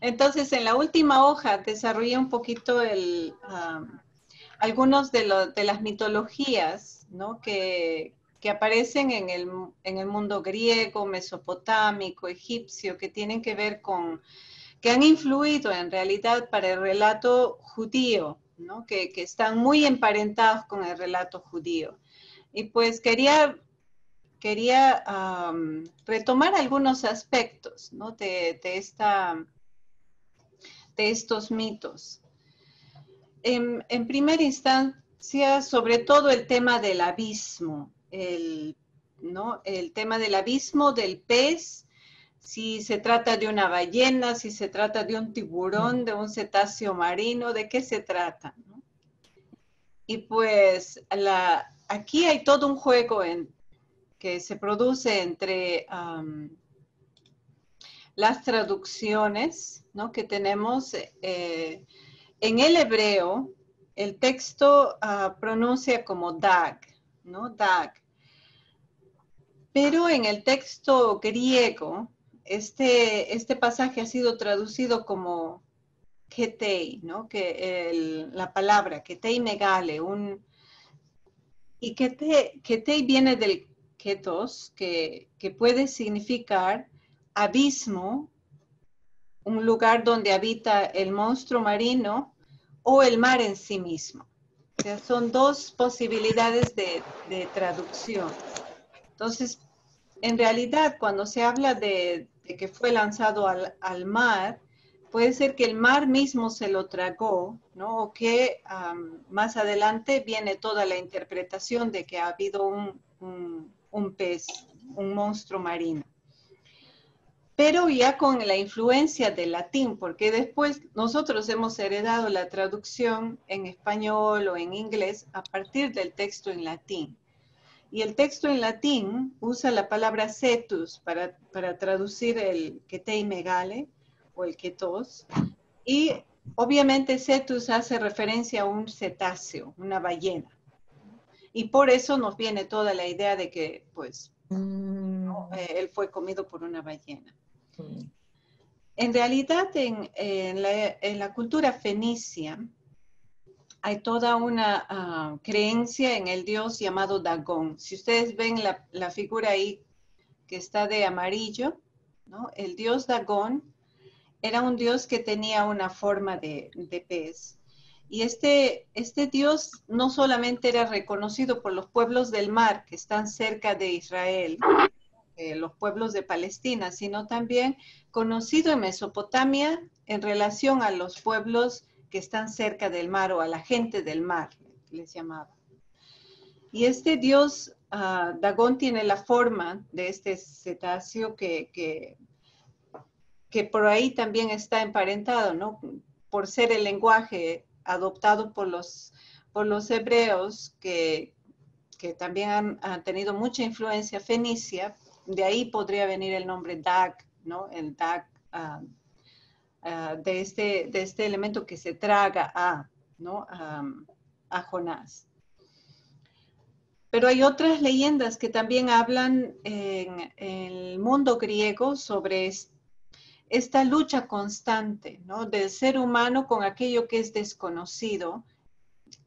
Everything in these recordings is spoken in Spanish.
Entonces, en la última hoja desarrollé un poquito algunos de las mitologías, ¿no? que aparecen en el mundo griego, mesopotámico, egipcio, que tienen que ver que han influido en realidad para el relato judío, ¿no? Que están muy emparentados con el relato judío. Y pues quería retomar algunos aspectos, ¿no? de estos mitos. En primera instancia, sobre todo el tema del abismo, ¿no? El tema del abismo, del pez, si se trata de una ballena, si se trata de un tiburón, de un cetáceo marino, ¿de qué se trata? ¿No? Y pues aquí hay todo un juego que se produce entre las traducciones, ¿no? que tenemos. En el hebreo, el texto pronuncia como dag, ¿no? Dag. Pero en el texto griego, este pasaje ha sido traducido como ketei, ¿no? La palabra ketei megale, y ketei viene del ketos, que puede significar abismo, un lugar donde habita el monstruo marino, o el mar en sí mismo. O sea, son dos posibilidades de traducción. Entonces, en realidad, cuando se habla de que fue lanzado al mar, puede ser que el mar mismo se lo tragó, ¿no? O que más adelante viene toda la interpretación de que ha habido un pez, un monstruo marino. Pero ya con la influencia del latín, porque después nosotros hemos heredado la traducción en español o en inglés a partir del texto en latín. Y el texto en latín usa la palabra cetus para traducir el ketei megale o el ketos. Y obviamente cetus hace referencia a un cetáceo, una ballena. Y por eso nos viene toda la idea de que, pues, ¿no? Él fue comido por una ballena. En realidad, en la cultura fenicia, hay toda una creencia en el dios llamado Dagón. Si ustedes ven la figura ahí que está de amarillo, ¿no? El dios Dagón era un dios que tenía una forma de pez. Y este dios no solamente era reconocido por los pueblos del mar que están cerca de Israel, los pueblos de Palestina, sino también conocido en Mesopotamia en relación a los pueblos que están cerca del mar o a la gente del mar, les llamaba. Y este dios Dagón tiene la forma de este cetáceo que por ahí también está emparentado, ¿no? Por ser el lenguaje adoptado por los hebreos que también han tenido mucha influencia fenicia. De ahí podría venir el nombre Dag, ¿no? El Dag de este elemento que se traga ¿no? a Jonás. Pero hay otras leyendas que también hablan en el mundo griego sobre esta lucha constante, ¿no? Del ser humano con aquello que es desconocido,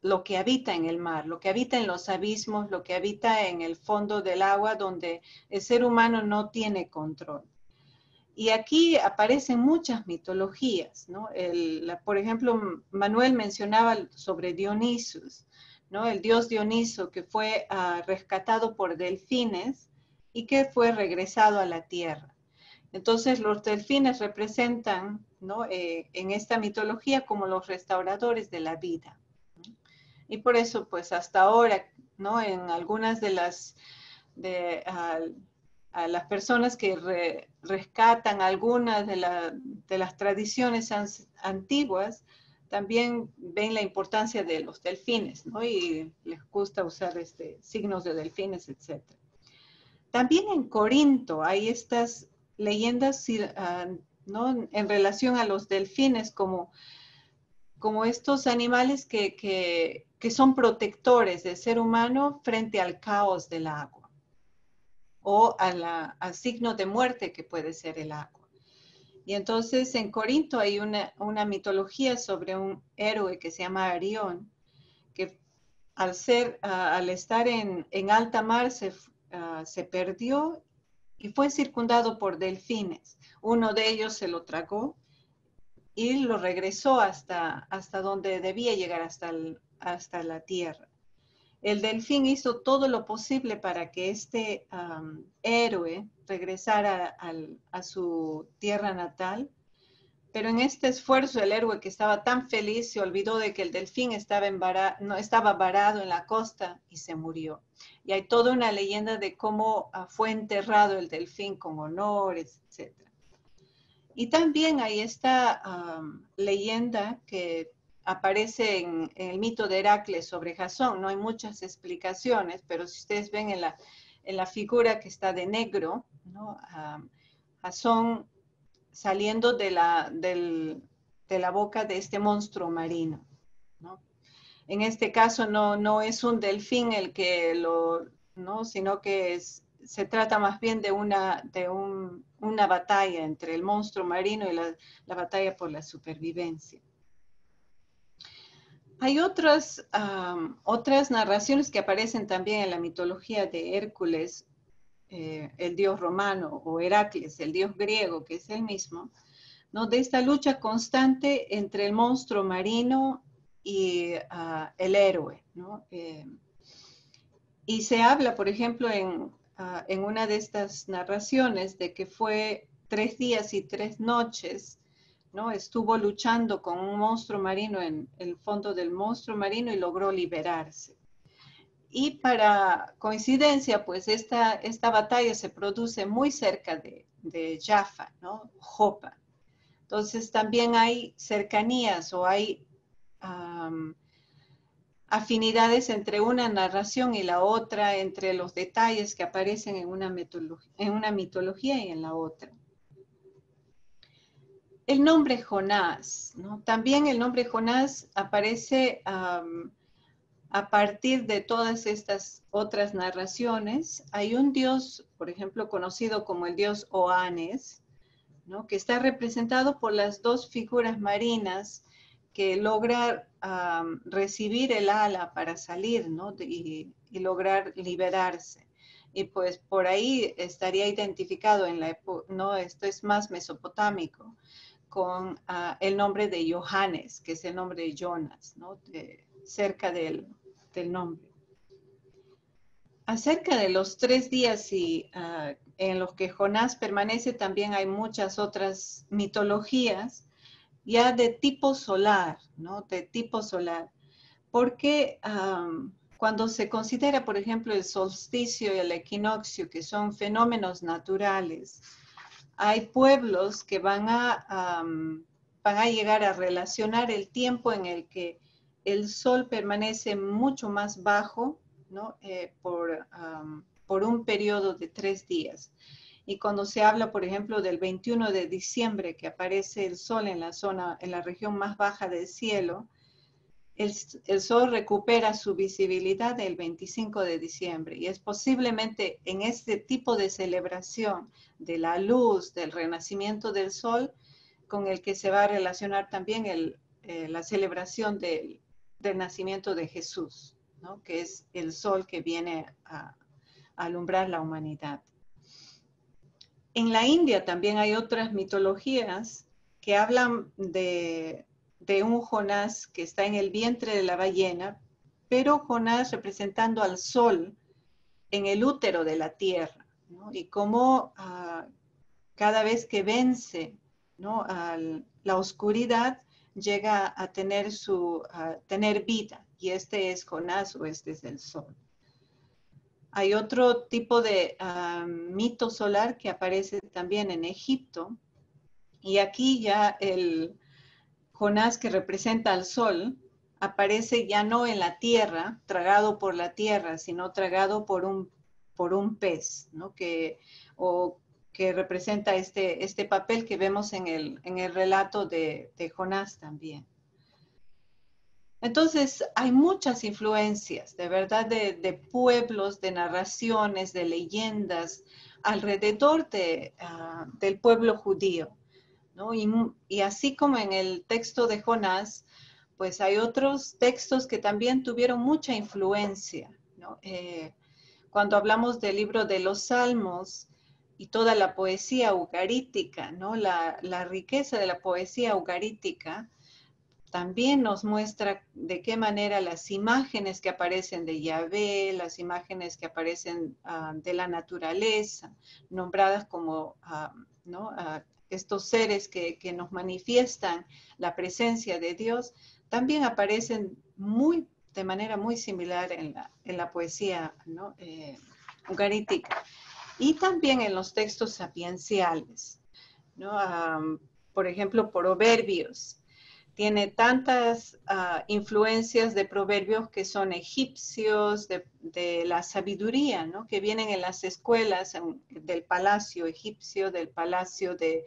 lo que habita en el mar, lo que habita en los abismos, lo que habita en el fondo del agua, donde el ser humano no tiene control. Y aquí aparecen muchas mitologías, ¿no? Por ejemplo, Manuel mencionaba sobre Dionisos, ¿no? El dios Dioniso que fue rescatado por delfines y que fue regresado a la tierra. Entonces los delfines representan, ¿no? En esta mitología como los restauradores de la vida. Y por eso, pues hasta ahora, ¿no? En algunas de las a las personas que rescatan algunas de las tradiciones antiguas, también ven la importancia de los delfines, ¿no? Y les gusta usar signos de delfines, etc. También en Corinto hay estas leyendas, ¿no? En relación a los delfines como estos animales que son protectores del ser humano frente al caos del agua o al signo de muerte que puede ser el agua. Y entonces en Corinto hay una mitología sobre un héroe que se llama Arión, que al estar en alta mar se perdió y fue circundado por delfines. Uno de ellos se lo tragó y lo regresó hasta donde debía llegar, hasta la tierra. El delfín hizo todo lo posible para que este héroe regresara a su tierra natal, pero en este esfuerzo el héroe, que estaba tan feliz, se olvidó de que el delfín no, estaba varado en la costa y se murió. Y hay toda una leyenda de cómo fue enterrado el delfín con honores, etc. Y también hay esta leyenda que aparece en el mito de Heracles sobre Jasón. No hay muchas explicaciones, pero si ustedes ven en la figura que está de negro, ¿no? Jasón saliendo de la boca de este monstruo marino, ¿no? En este caso no es un delfín el que ¿no? Sino que se trata más bien de una batalla entre el monstruo marino y la batalla por la supervivencia. Hay otras narraciones que aparecen también en la mitología de Hércules, el dios romano, o Heracles, el dios griego, que es el mismo, ¿no? De esta lucha constante entre el monstruo marino y el héroe, ¿no? Y se habla, por ejemplo, en una de estas narraciones de que fue 3 días y 3 noches, ¿no? Estuvo luchando con un monstruo marino en el fondo del monstruo marino y logró liberarse. Y para coincidencia, pues esta batalla se produce muy cerca de Jaffa, ¿no? Jopa. Entonces también hay cercanías o hay afinidades entre una narración y la otra, entre los detalles que aparecen en una mitología y en la otra. El nombre Jonás, ¿no? También el nombre Jonás aparece a partir de todas estas otras narraciones. Hay un dios, por ejemplo, conocido como el dios Oanes, ¿no? Que está representado por las dos figuras marinas que logra recibir el ala para salir, ¿no? y lograr liberarse. Y pues por ahí estaría identificado en la época, ¿no? Esto es más mesopotámico, con el nombre de Johannes, que es el nombre de Jonas, ¿no? Cerca del nombre. Acerca de los 3 días en los que Jonás permanece, también hay muchas otras mitologías ya de tipo solar, ¿no? De tipo solar. Porque cuando se considera, por ejemplo, el solsticio y el equinoccio, que son fenómenos naturales, hay pueblos que van a llegar a relacionar el tiempo en el que el sol permanece mucho más bajo, ¿no? Por un periodo de 3 días. Y cuando se habla, por ejemplo, del 21 de diciembre, que aparece el sol en la región más baja del cielo, el sol recupera su visibilidad el 25 de diciembre. Y es posiblemente en este tipo de celebración de la luz, del renacimiento del sol, con el que se va a relacionar también la celebración del nacimiento de Jesús, ¿no? Que es el sol que viene a alumbrar la humanidad. En la India también hay otras mitologías que hablan de un Jonás que está en el vientre de la ballena, pero Jonás representando al sol en el útero de la tierra, ¿no? Y cómo cada vez que vence, ¿no? La oscuridad, llega a tener vida, y este es Jonás, o este es el sol. Hay otro tipo de mito solar que aparece también en Egipto, y aquí ya el Jonás, que representa al sol, aparece ya no en la tierra, tragado por la tierra, sino tragado por un pez, ¿no? que representa este papel que vemos en el relato de Jonás también. Entonces, hay muchas influencias, de verdad, de pueblos, de narraciones, de leyendas alrededor del pueblo judío. ¿no? Y así como en el texto de Jonás, pues hay otros textos que también tuvieron mucha influencia, ¿no? Cuando hablamos del libro de los Salmos y toda la poesía ugarítica, ¿no? La riqueza de la poesía ugarítica también nos muestra de qué manera las imágenes que aparecen de Yahvé, las imágenes que aparecen de la naturaleza, nombradas como ¿no? Estos seres que nos manifiestan la presencia de Dios, también aparecen de manera muy similar en la poesía, ¿no? Ugarítica. Y también en los textos sapienciales, ¿no? Por ejemplo, Proverbios. Tiene tantas influencias de proverbios que son egipcios, de la sabiduría, ¿no? Que vienen en las escuelas del palacio egipcio, del palacio de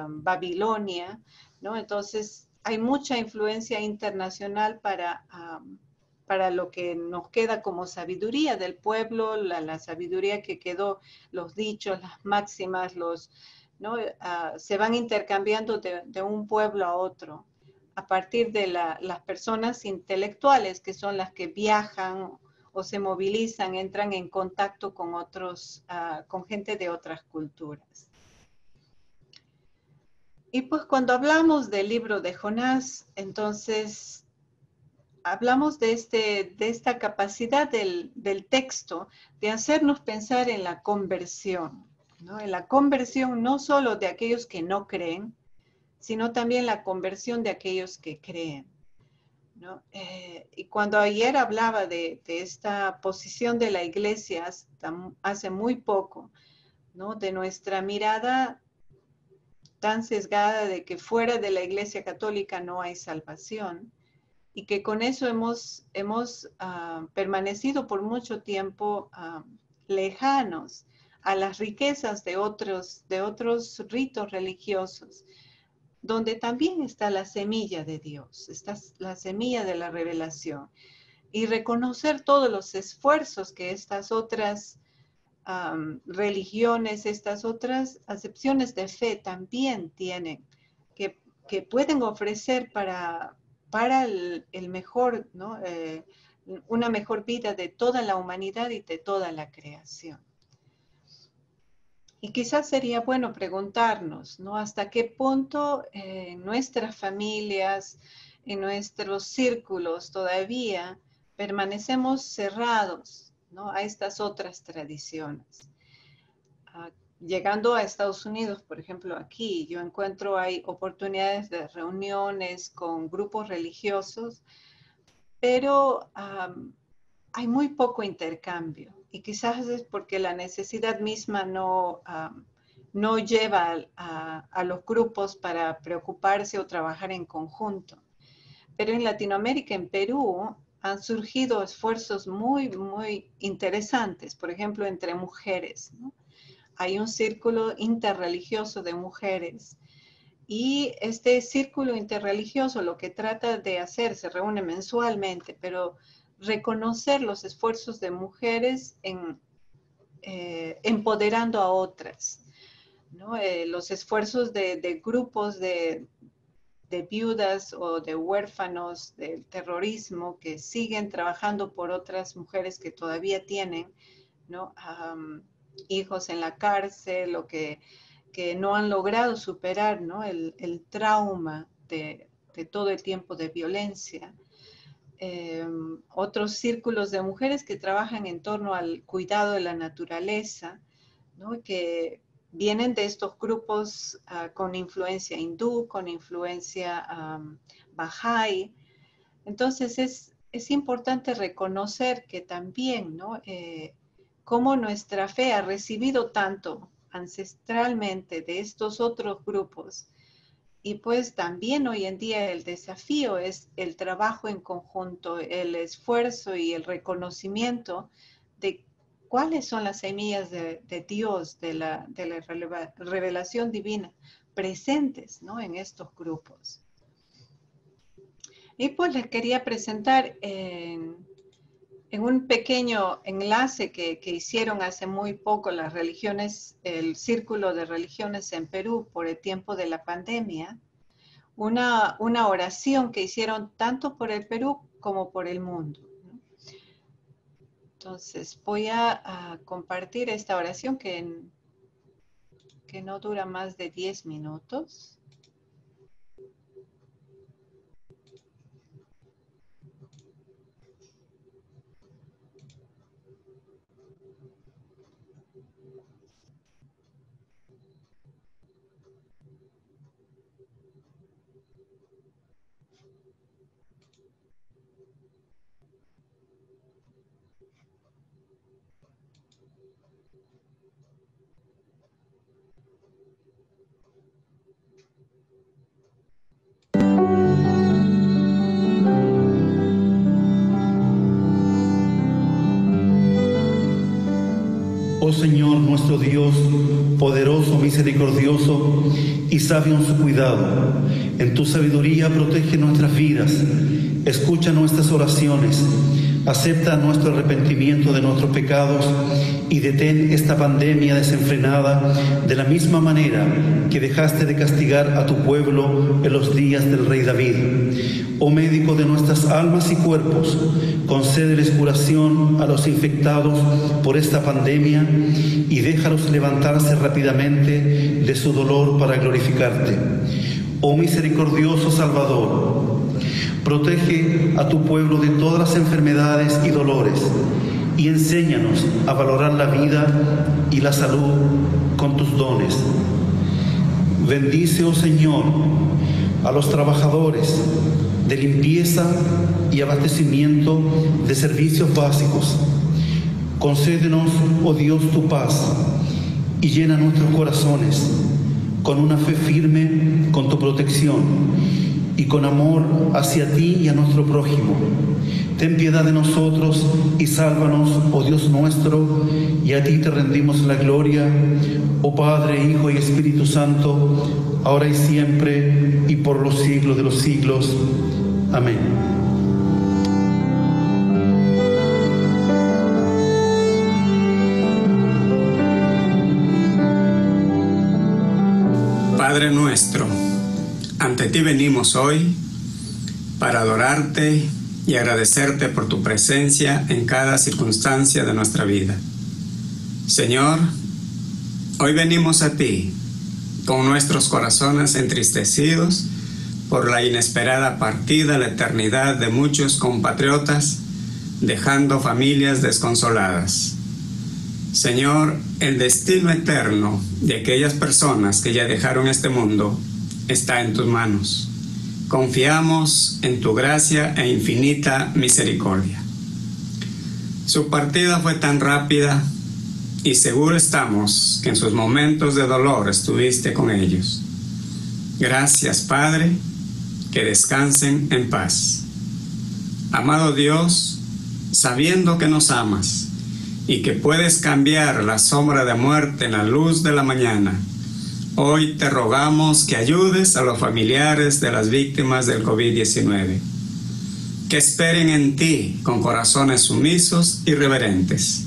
Babilonia, ¿no? Entonces, hay mucha influencia internacional para lo que nos queda como sabiduría del pueblo, la sabiduría que quedó, los dichos, las máximas, ¿no? Se van intercambiando de un pueblo a otro a partir de las personas intelectuales, que son las que viajan o se movilizan, entran en contacto con con gente de otras culturas. Y pues cuando hablamos del libro de Jonás, entonces hablamos de esta capacidad del texto de hacernos pensar en la conversión, ¿no? En la conversión no solo de aquellos que no creen, sino también la conversión de aquellos que creen, ¿no? Y cuando ayer hablaba de esta posición de la iglesia hace muy poco, ¿no? De nuestra mirada tan sesgada de que fuera de la iglesia católica no hay salvación, y que con eso hemos permanecido por mucho tiempo lejanos a las riquezas de otros ritos religiosos, donde también está la semilla de Dios, está la semilla de la revelación, y reconocer todos los esfuerzos que estas otras religiones, estas otras acepciones de fe también tienen, que pueden ofrecer para el mejor, ¿no? Una mejor vida de toda la humanidad y de toda la creación. Y quizás sería bueno preguntarnos, ¿no? ¿Hasta qué punto en nuestras familias, en nuestros círculos todavía permanecemos cerrados, ¿no? A estas otras tradiciones? Llegando a Estados Unidos, por ejemplo, aquí yo encuentro hay oportunidades de reuniones con grupos religiosos, pero hay muy poco intercambio, y quizás es porque la necesidad misma no lleva a los grupos para preocuparse o trabajar en conjunto. Pero en Latinoamérica, en Perú, han surgido esfuerzos muy, muy interesantes, por ejemplo, entre mujeres, ¿no? Hay un círculo interreligioso de mujeres, y este círculo interreligioso lo que trata de hacer, se reúne mensualmente, pero reconocer los esfuerzos de mujeres empoderando a otras, ¿no? Los esfuerzos de grupos de viudas o de huérfanos del terrorismo que siguen trabajando por otras mujeres que todavía tienen, ¿no? Hijos en la cárcel o que no han logrado superar, ¿no? el trauma de todo el tiempo de violencia. Otros círculos de mujeres que trabajan en torno al cuidado de la naturaleza, ¿no? Que vienen de estos grupos con influencia hindú, con influencia bahá'í. Entonces es importante reconocer que también, ¿no? Cómo nuestra fe ha recibido tanto ancestralmente de estos otros grupos. Y pues también hoy en día el desafío es el trabajo en conjunto, el esfuerzo y el reconocimiento de cuáles son las semillas de Dios, de la revelación divina presentes, ¿no? En estos grupos. Y pues les quería presentar en un pequeño enlace que hicieron hace muy poco las religiones, el Círculo de Religiones en Perú por el tiempo de la pandemia, una oración que hicieron tanto por el Perú como por el mundo. Entonces voy a compartir esta oración que no dura más de 10 minutos. Oh Señor, nuestro Dios, poderoso, misericordioso y sabio en su cuidado, en tu sabiduría protege nuestras vidas, escucha nuestras oraciones, acepta nuestro arrepentimiento de nuestros pecados y detén esta pandemia desenfrenada de la misma manera que dejaste de castigar a tu pueblo en los días del rey David. Oh médico de nuestras almas y cuerpos, concédeles curación a los infectados por esta pandemia y déjalos levantarse rápidamente de su dolor para glorificarte. Oh misericordioso Salvador, protege a tu pueblo de todas las enfermedades y dolores y enséñanos a valorar la vida y la salud con tus dones. Bendice, oh Señor, a los trabajadores de limpieza y abastecimiento de servicios básicos. Concédenos, oh Dios, tu paz y llena nuestros corazones con una fe firme con tu protección y con amor hacia ti y a nuestro prójimo. Ten piedad de nosotros y sálvanos, oh Dios nuestro, y a ti te rendimos la gloria, oh Padre, Hijo y Espíritu Santo, ahora y siempre y por los siglos de los siglos. Amén. Padre nuestro, ante ti venimos hoy para adorarte y agradecerte por tu presencia en cada circunstancia de nuestra vida. Señor, hoy venimos a ti con nuestros corazones entristecidos por la inesperada partida a la eternidad de muchos compatriotas, dejando familias desconsoladas. Señor, el destino eterno de aquellas personas que ya dejaron este mundo está en tus manos. Confiamos en tu gracia e infinita misericordia. Su partida fue tan rápida y seguro estamos que en sus momentos de dolor estuviste con ellos. Gracias, Padre, que descansen en paz. Amado Dios, sabiendo que nos amas y que puedes cambiar la sombra de muerte en la luz de la mañana, hoy te rogamos que ayudes a los familiares de las víctimas del COVID-19, que esperen en ti con corazones sumisos y reverentes.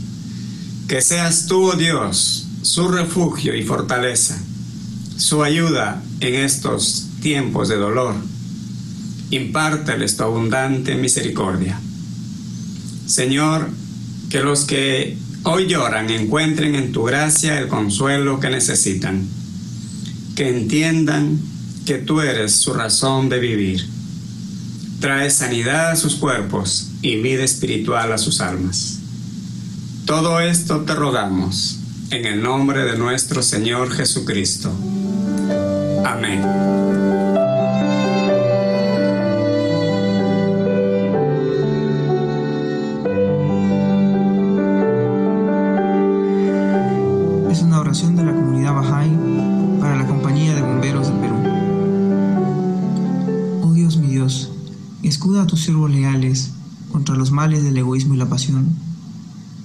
Que seas tú, oh Dios, su refugio y fortaleza, su ayuda en estos tiempos de dolor. Impárteles tu abundante misericordia. Señor, que los que hoy lloran encuentren en tu gracia el consuelo que necesitan. Que entiendan que tú eres su razón de vivir. Trae sanidad a sus cuerpos y vida espiritual a sus almas. Todo esto te rogamos en el nombre de nuestro Señor Jesucristo. Amén. De la comunidad Bahá'í para la Compañía de Bomberos del Perú. Oh Dios, mi Dios, escuda a tus siervos leales contra los males del egoísmo y la pasión.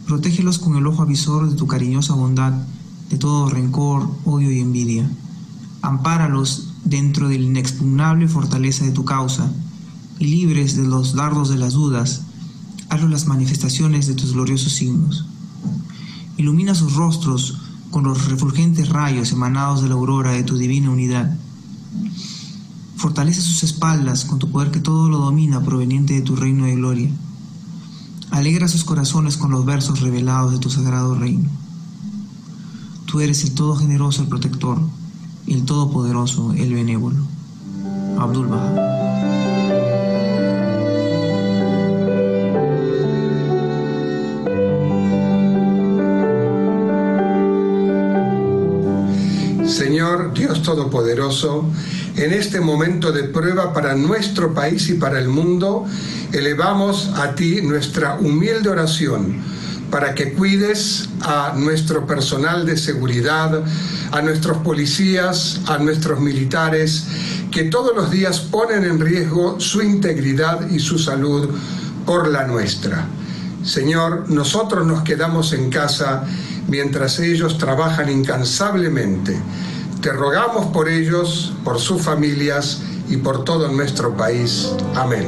Protégelos con el ojo avisor de tu cariñosa bondad de todo rencor, odio y envidia. Ampáralos dentro de la inexpugnable fortaleza de tu causa y libres de los dardos de las dudas, hazlo las manifestaciones de tus gloriosos signos. Ilumina sus rostros con los refulgentes rayos emanados de la aurora de tu divina unidad. Fortalece sus espaldas con tu poder que todo lo domina proveniente de tu reino de gloria. Alegra sus corazones con los versos revelados de tu sagrado reino. Tú eres el todo generoso, el protector, el todopoderoso, el benévolo. Abdul Baha. Señor Dios Todopoderoso, en este momento de prueba para nuestro país y para el mundo, elevamos a ti nuestra humilde oración para que cuides a nuestro personal de seguridad, a nuestros policías, a nuestros militares, que todos los días ponen en riesgo su integridad y su salud por la nuestra. Señor, nosotros nos quedamos en casa mientras ellos trabajan incansablemente. Te rogamos por ellos, por sus familias y por todo nuestro país. Amén.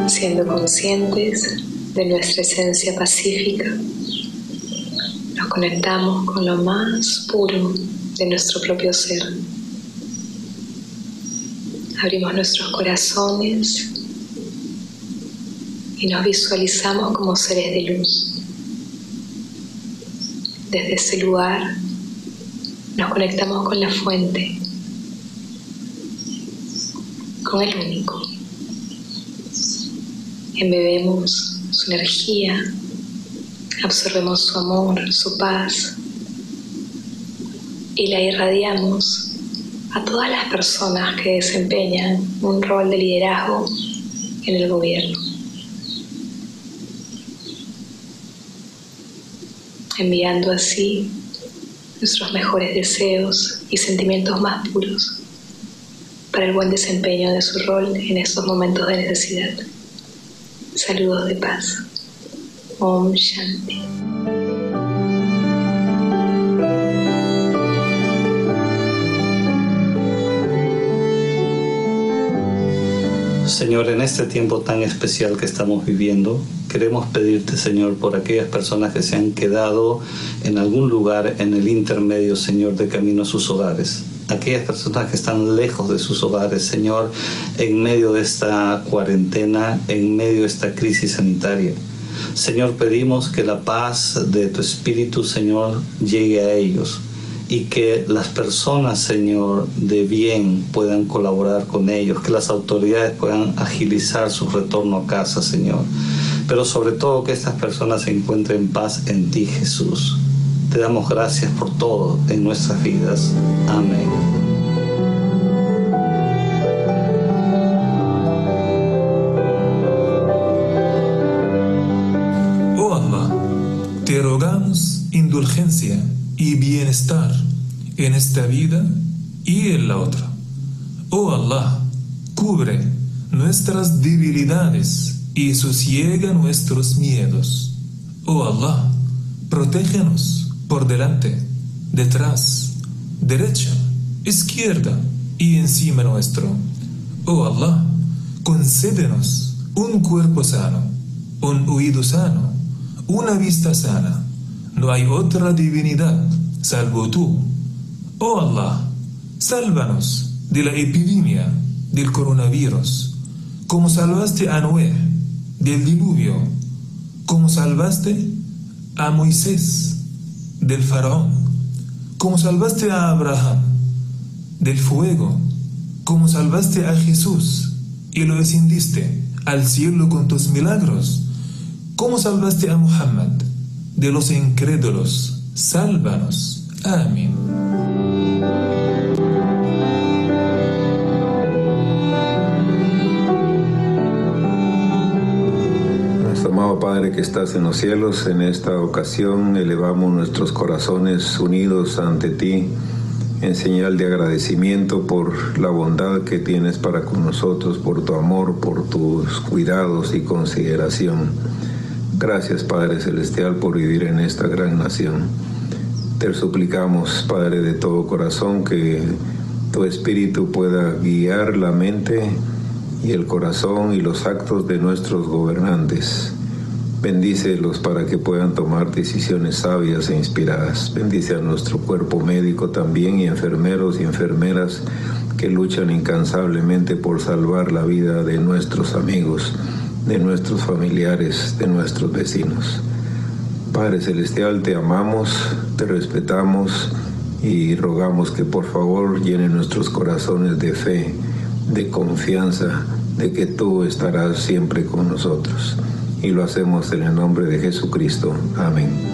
Siendo conscientes de nuestra esencia pacífica, nos conectamos con lo más puro de nuestro propio ser. Abrimos nuestros corazones y nos visualizamos como seres de luz. Desde ese lugar nos conectamos con la fuente, con el único. Embebemos su energía, absorbemos su amor, su paz y la irradiamos a todas las personas que desempeñan un rol de liderazgo en el gobierno. Enviando así nuestros mejores deseos y sentimientos más puros para el buen desempeño de su rol en estos momentos de necesidad. Saludos de paz. Om Shanti. Señor, en este tiempo tan especial que estamos viviendo, queremos pedirte, Señor, por aquellas personas que se han quedado en algún lugar en el intermedio, Señor, de camino a sus hogares. Aquellas personas que están lejos de sus hogares, Señor, en medio de esta cuarentena, en medio de esta crisis sanitaria. Señor, pedimos que la paz de tu Espíritu, Señor, llegue a ellos y que las personas, Señor, de bien puedan colaborar con ellos, que las autoridades puedan agilizar su retorno a casa, Señor. Pero sobre todo que estas personas se encuentren paz en ti, Jesús. Te damos gracias por todo en nuestras vidas. Amén. Oh Allah, te rogamos indulgencia y bienestar en esta vida y en la otra. Oh Allah, cubre nuestras debilidades y sosiega nuestros miedos. Oh Allah, protégenos por delante, detrás, derecha, izquierda y encima nuestro. Oh Allah, concédenos un cuerpo sano, un oído sano, una vista sana. No hay otra divinidad salvo tú. Oh Allah, sálvanos de la epidemia del coronavirus, como salvaste a Noé del diluvio, como salvaste a Moisés del faraón, como salvaste a Abraham del fuego, como salvaste a Jesús y lo descendiste al cielo con tus milagros, como salvaste a Muhammad de los incrédulos. Sálvanos. Amén. Nuestro amado Padre que estás en los cielos, en esta ocasión elevamos nuestros corazones unidos ante ti en señal de agradecimiento por la bondad que tienes para con nosotros, por tu amor, por tus cuidados y consideración. Gracias, Padre Celestial, por vivir en esta gran nación. Te suplicamos, Padre de todo corazón, que tu Espíritu pueda guiar la mente y el corazón y los actos de nuestros gobernantes. Bendícelos para que puedan tomar decisiones sabias e inspiradas. Bendice a nuestro cuerpo médico también, y enfermeros y enfermeras que luchan incansablemente por salvar la vida de nuestros amigos, de nuestros familiares, de nuestros vecinos. Padre Celestial, te amamos, te respetamos y rogamos que por favor llene nuestros corazones de fe, de confianza, de que tú estarás siempre con nosotros. Y lo hacemos en el nombre de Jesucristo. Amén.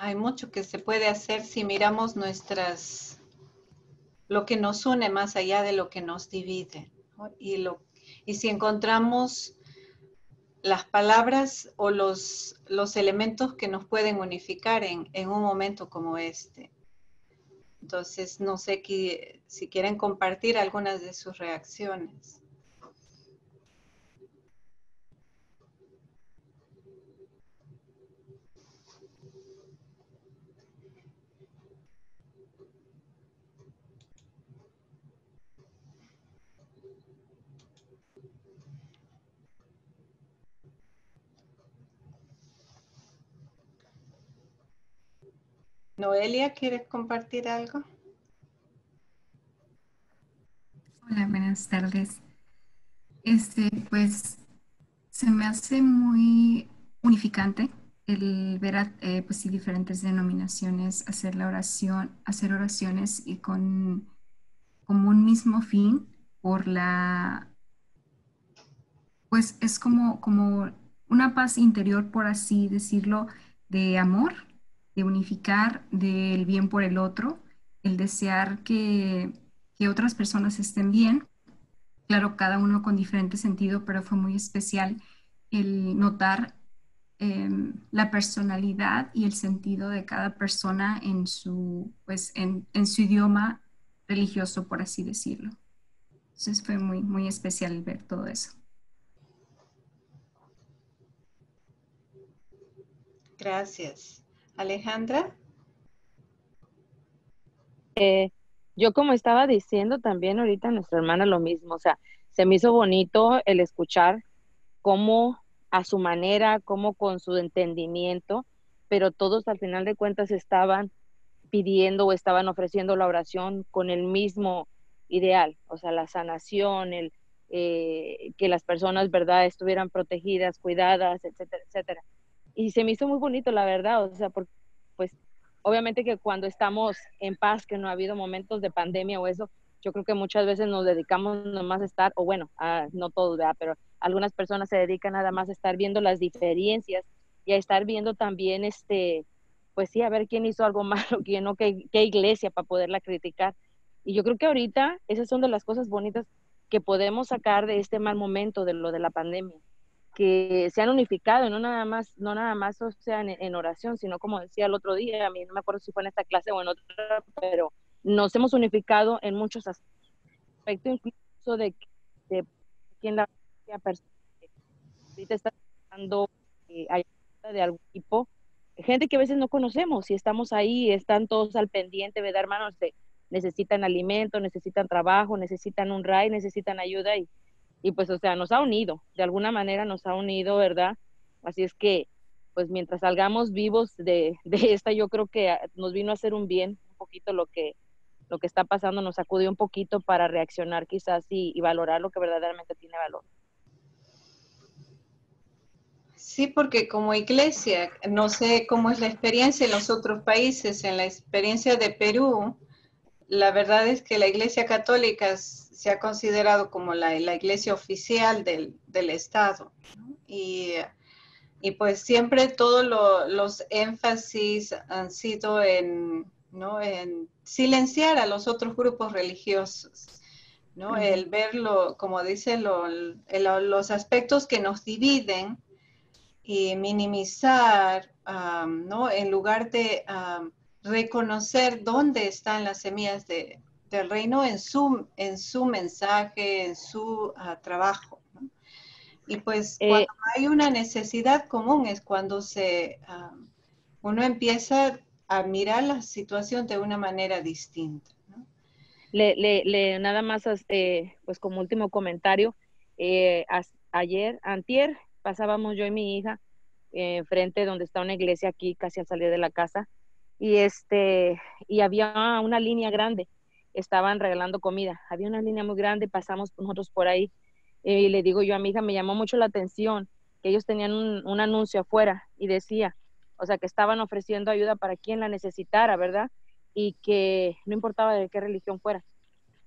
Hay mucho que se puede hacer si miramos lo que nos une más allá de lo que nos divide, ¿no? Y si encontramos las palabras o los elementos que nos pueden unificar en un momento como este. Entonces, no sé si quieren compartir algunas de sus reacciones. Noelia, ¿quieres compartir algo? Hola, buenas tardes. Pues se me hace muy unificante el ver a pues, sí, diferentes denominaciones hacer la oración, hacer oraciones y como un mismo fin por pues es como una paz interior, por así decirlo, de amor, de unificar, del bien por el otro, el desear que otras personas estén bien. Claro, cada uno con diferente sentido, pero fue muy especial el notar la personalidad y el sentido de cada persona en pues, en su idioma religioso, por así decirlo. Entonces fue muy, muy especial ver todo eso. Gracias. Alejandra. Yo como estaba diciendo también ahorita nuestra hermana lo mismo, o sea, se me hizo bonito el escuchar cómo a su manera, cómo con su entendimiento, pero todos al final de cuentas estaban pidiendo o estaban ofreciendo la oración con el mismo ideal, o sea, la sanación, que las personas, ¿verdad?, estuvieran protegidas, cuidadas, etcétera, etcétera. Y se me hizo muy bonito, la verdad, o sea, porque pues obviamente que cuando estamos en paz, que no ha habido momentos de pandemia o eso, yo creo que muchas veces nos dedicamos nomás a estar, o bueno, no todos, ¿verdad?, pero algunas personas se dedican nada más a estar viendo las diferencias y a estar viendo también, pues sí, a ver quién hizo algo malo, quién no, qué iglesia para poderla criticar. Y yo creo que ahorita esas son de las cosas bonitas que podemos sacar de este mal momento, de lo de la pandemia, que se han unificado, no nada más, o sea, en oración, sino como decía el otro día, a mí no me acuerdo si fue en esta clase o en otra, pero nos hemos unificado en muchos aspectos, incluso de quien la persona que ahorita está dando ayuda de algún tipo, gente que a veces no conocemos y estamos ahí, están todos al pendiente, ¿verdad, hermanos? Necesitan alimento, necesitan trabajo, necesitan un RAI, necesitan ayuda y pues, o sea, nos ha unido, de alguna manera nos ha unido, ¿verdad? Así es que, pues mientras salgamos vivos de esta, yo creo que nos vino a hacer un bien, un poquito lo que está pasando, nos sacudió un poquito para reaccionar quizás y valorar lo que verdaderamente tiene valor. Sí, porque como iglesia, no sé cómo es la experiencia en los otros países, en la experiencia de Perú, la verdad es que la iglesia católica se ha considerado como la iglesia oficial del Estado, ¿no? Y pues siempre todos los énfasis han sido ¿no? en silenciar a los otros grupos religiosos, ¿no? El verlo, como dicen, los aspectos que nos dividen y minimizar, ¿no? En lugar de reconocer dónde están las semillas del reino en su mensaje, en su trabajo, ¿no? Y pues cuando hay una necesidad común es cuando uno empieza a mirar la situación de una manera distinta, ¿no? Nada más, pues como último comentario, antier, pasábamos yo y mi hija frente donde está una iglesia aquí, casi al salir de la casa, y había una línea grande, estaban regalando comida, había una línea muy grande, pasamos nosotros por ahí, y le digo yo a mi hija, me llamó mucho la atención que ellos tenían un anuncio afuera y decía, o sea, que estaban ofreciendo ayuda para quien la necesitara, ¿verdad? Y que no importaba de qué religión fuera.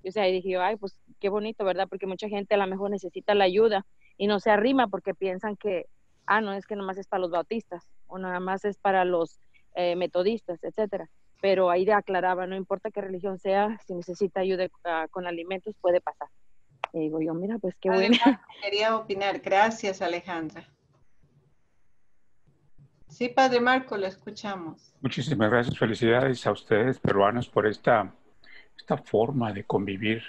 Y, o sea, y dije yo, ay, pues qué bonito, ¿verdad? Porque mucha gente a lo mejor necesita la ayuda y no se arrima porque piensan que, no, es que nomás es para los bautistas o nada más es para los metodistas, etcétera. Pero ahí aclaraba, no importa qué religión sea, si necesita ayuda con alimentos, puede pasar. Y digo yo, mira, pues qué bueno. Quería opinar. Gracias, Alejandra. Sí, Padre Marco, lo escuchamos. Muchísimas gracias. Felicidades a ustedes, peruanos, por esta forma de convivir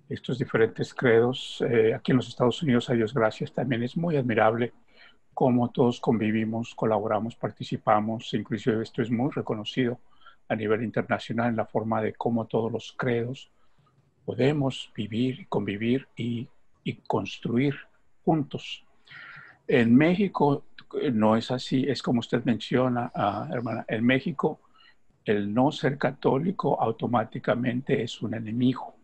estos diferentes credos. Aquí en los Estados Unidos, a Dios gracias, también es muy admirable cómo todos convivimos, colaboramos, participamos. Inclusive esto es muy reconocido a nivel internacional en la forma de cómo todos los credos podemos vivir, convivir y construir juntos. En México no es así, es como usted menciona, hermana. En México, el no ser católico automáticamente es un enemigo.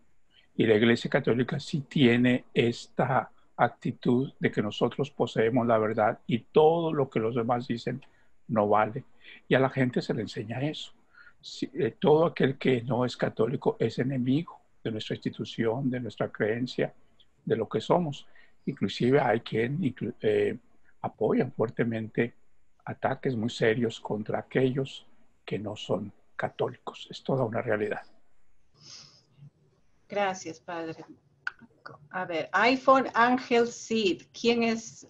Y la Iglesia Católica sí tiene esta actitud de que nosotros poseemos la verdad y todo lo que los demás dicen no vale. Y a la gente se le enseña eso. Todo aquel que no es católico es enemigo de nuestra institución, de nuestra creencia, de lo que somos. Inclusive hay quien apoyan fuertemente ataques muy serios contra aquellos que no son católicos. Es toda una realidad. Gracias, Padre. A ver, iPhone Ángel Cid. ¿Quién es?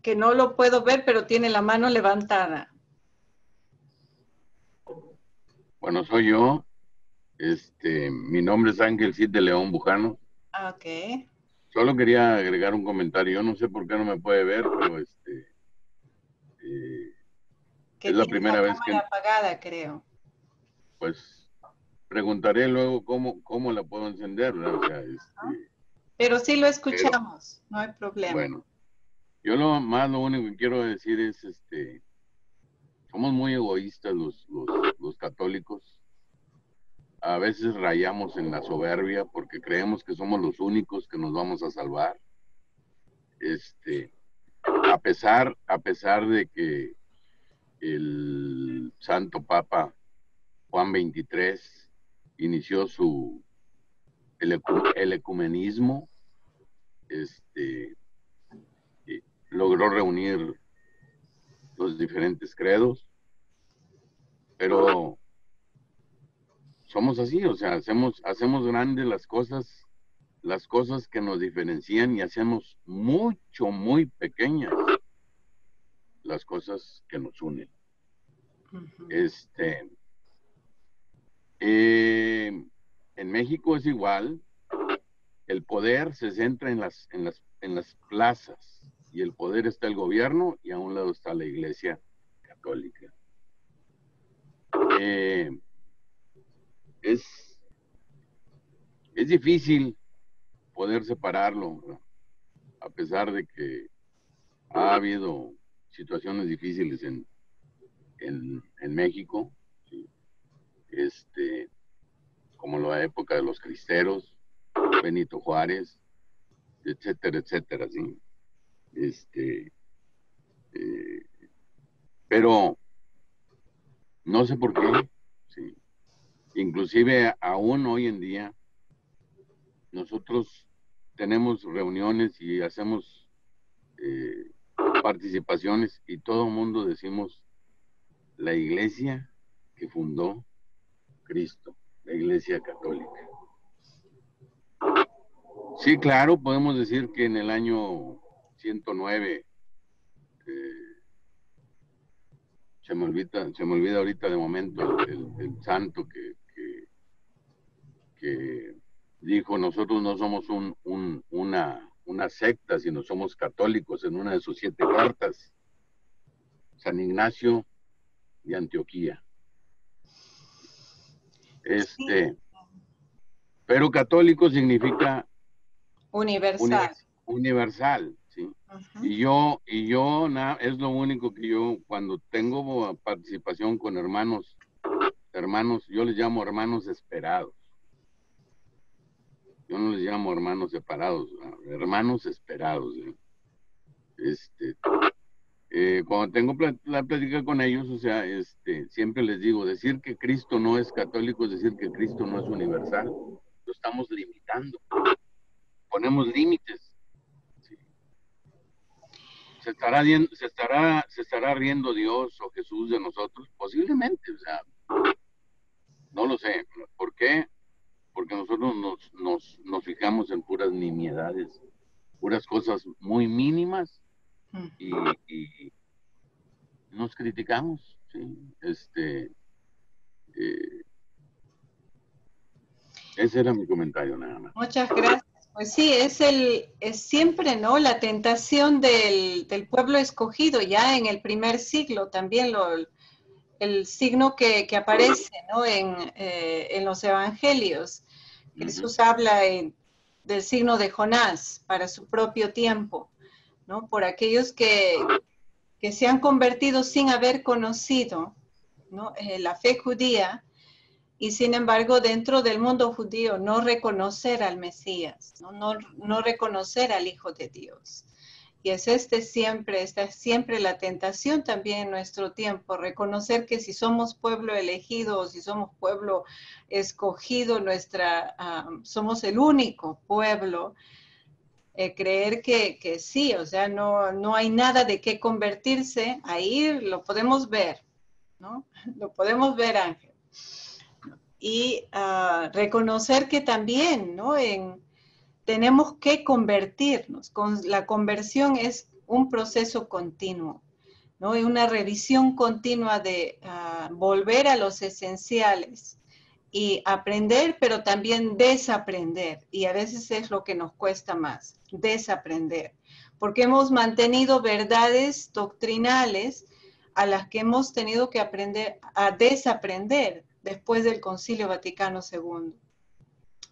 Que no lo puedo ver, pero tiene la mano levantada. Bueno, soy yo. Mi nombre es Ángel Cid de León Bujano. Ok. Solo quería agregar un comentario. Yo no sé por qué no me puede ver, pero es la primera vez que... apagada, creo. Pues preguntaré luego cómo la puedo encender, ¿verdad? O sea, pero sí lo escuchamos, no hay problema. Bueno, yo lo único que quiero decir es, somos muy egoístas los católicos. A veces rayamos en la soberbia porque creemos que somos los únicos que nos vamos a salvar. A pesar de que el Santo Papa Juan XXIII inició el ecumenismo, logró reunir los diferentes credos, pero somos así, o sea, hacemos grandes las cosas las cosas que nos diferencian y hacemos muy pequeñas las cosas que nos unen. En México es igual. El poder se centra en las plazas, y el poder está el gobierno, y a un lado está la Iglesia Católica. Es difícil poder separarlo, ¿verdad? A pesar de que ha habido situaciones difíciles en México, ¿sí? Como la época de los cristeros, Benito Juárez, etcétera, etcétera, ¿sí? Pero no sé por qué, ¿sí? Inclusive aún hoy en día nosotros tenemos reuniones y hacemos participaciones, y todo el mundo decimos la iglesia que fundó Cristo, la Iglesia Católica. Sí, claro, podemos decir que en el año 109, se me olvida ahorita de momento el santo que dijo: nosotros no somos una secta, sino somos católicos, en una de sus 7 cartas. San Ignacio de Antioquía. Pero católico significa universal. Universal, ¿sí? Y yo es lo único que yo, cuando tengo participación con hermanos, yo les llamo hermanos esperados. Yo no les llamo hermanos separados, hermanos esperados, ¿sí? Cuando tengo la plática con ellos, o sea, siempre les digo, decir que Cristo no es católico es decir que Cristo no es universal. Lo estamos limitando. Ponemos límites. ¿Sí? ¿Se estará riendo Dios o Jesús de nosotros? Posiblemente, o sea, no lo sé. ¿Por qué? Porque nosotros nos fijamos en puras nimiedades, puras cosas muy mínimas, y nos criticamos, ¿sí? Ese era mi comentario, nada más. Muchas gracias. Pues sí, es siempre, ¿no?, la tentación del pueblo escogido, ya en el primer siglo también el signo que aparece, ¿no?, en los evangelios. Jesús habla del signo de Jonás para su propio tiempo, ¿no?, por aquellos que se han convertido sin haber conocido, ¿no?, la fe judía, y sin embargo dentro del mundo judío no reconocer al Mesías, no reconocer al Hijo de Dios. Y es esta es siempre la tentación también en nuestro tiempo, reconocer que si somos pueblo elegido o si somos pueblo escogido, somos el único pueblo, creer que sí, o sea, no hay nada de qué convertirse. Ahí lo podemos ver, ¿no? Lo podemos ver, Ángel. Y reconocer que también, ¿no?, tenemos que convertirnos. La conversión es un proceso continuo, ¿no?, y una revisión continua de volver a los esenciales y aprender, pero también desaprender. Y a veces es lo que nos cuesta más, desaprender, porque hemos mantenido verdades doctrinales a las que hemos tenido que aprender a desaprender después del Concilio Vaticano II.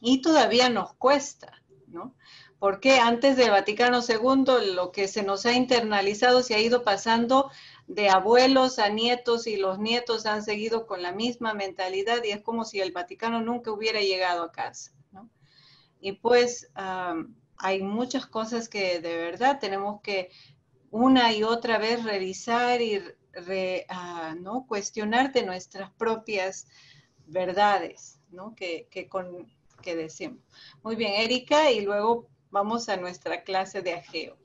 Y todavía nos cuesta, ¿no? Porque antes del Vaticano II lo que se nos ha internalizado se ha ido pasando de abuelos a nietos, y los nietos han seguido con la misma mentalidad, y es como si el Vaticano nunca hubiera llegado a casa, ¿no? Y pues hay muchas cosas que de verdad tenemos que una y otra vez revisar y ¿no?, cuestionar de nuestras propias verdades, ¿no?, que decimos. Muy bien, Erika, y luego vamos a nuestra clase de Ageo.